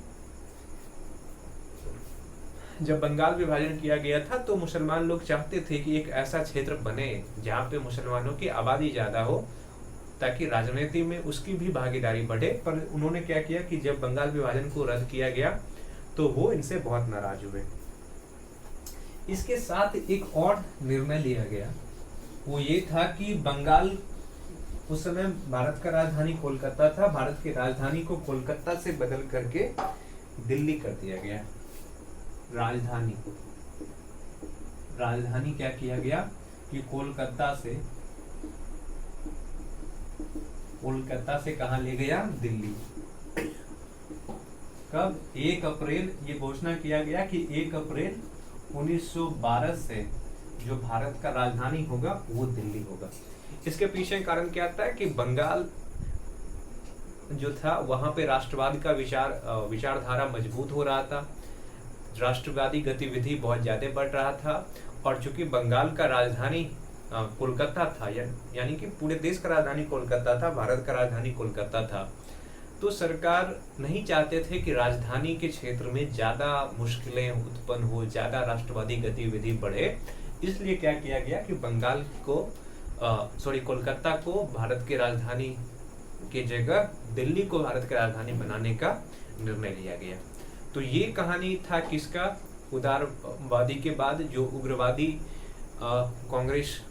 Speaker 1: जब बंगाल विभाजन किया गया था तो मुसलमान लोग चाहते थे कि एक ऐसा क्षेत्र बने जहाँ पे मुसलमानों की आबादी ज्यादा हो, ताकि राजनीति में उसकी भी भागीदारी बढ़े। पर उन्होंने क्या किया कि जब बंगाल विभाजन को रद्द किया गया तो वो इनसे बहुत नाराज हुए। इसके साथ एक और निर्णय लिया गया, वो ये था कि बंगाल, उस समय भारत का राजधानी कोलकाता था, भारत की राजधानी को कोलकाता से बदल करके दिल्ली कर दिया गया। राजधानी क्या किया गया कि कोलकाता से कहां ले गया? दिल्ली। कब? 1 अप्रैल, ये घोषणा किया गया कि 1 अप्रैल 1912 से जो भारत का राजधानी होगा वो दिल्ली होगा। इसके पीछे कारण क्या था कि बंगाल जो था वहां पे राष्ट्रवाद का विचारधारा मजबूत हो रहा था, राष्ट्रवादी गतिविधि बहुत ज्यादा बढ़ रहा था, और चूंकि बंगाल का राजधानी कोलकाता था, यानी कि पूरे देश का राजधानी कोलकाता था, भारत का राजधानी कोलकाता था, तो सरकार नहीं चाहते थे कि राजधानी के क्षेत्र में ज्यादा मुश्किलें उत्पन्न हो, ज्यादा राष्ट्रवादी गतिविधि बढ़े। इसलिए क्या किया गया कि कोलकाता को भारत की राजधानी की जगह दिल्ली को भारत की राजधानी बनाने का निर्णय लिया गया। तो ये कहानी था किसका? उदारवादी के बाद जो उग्रवादी कांग्रेस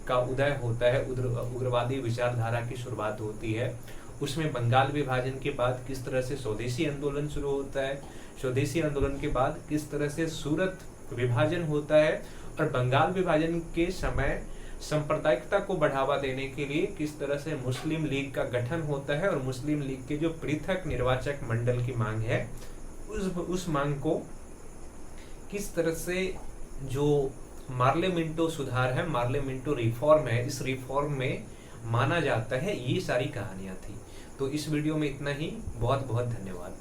Speaker 1: का उदय होता है, उग्रवादी विचारधारा की शुरुआत होती है, उसमें बंगाल विभाजन के बाद किस तरह से स्वदेशी आंदोलन शुरू होता है, स्वदेशी आंदोलन के बाद किस तरह से सूरत विभाजन होता है, और बंगाल विभाजन के समय सांप्रदायिकता को बढ़ावा देने के लिए किस तरह से मुस्लिम लीग का गठन होता है, और मुस्लिम लीग के जो पृथक निर्वाचक मंडल की मांग है उस मांग को किस तरह से जो मार्लेमेंटो सुधार है, मार्लेमेंटो रिफॉर्म है, इस रिफॉर्म में माना जाता है। ये सारी कहानियां थी। तो इस वीडियो में इतना ही। बहुत बहुत धन्यवाद।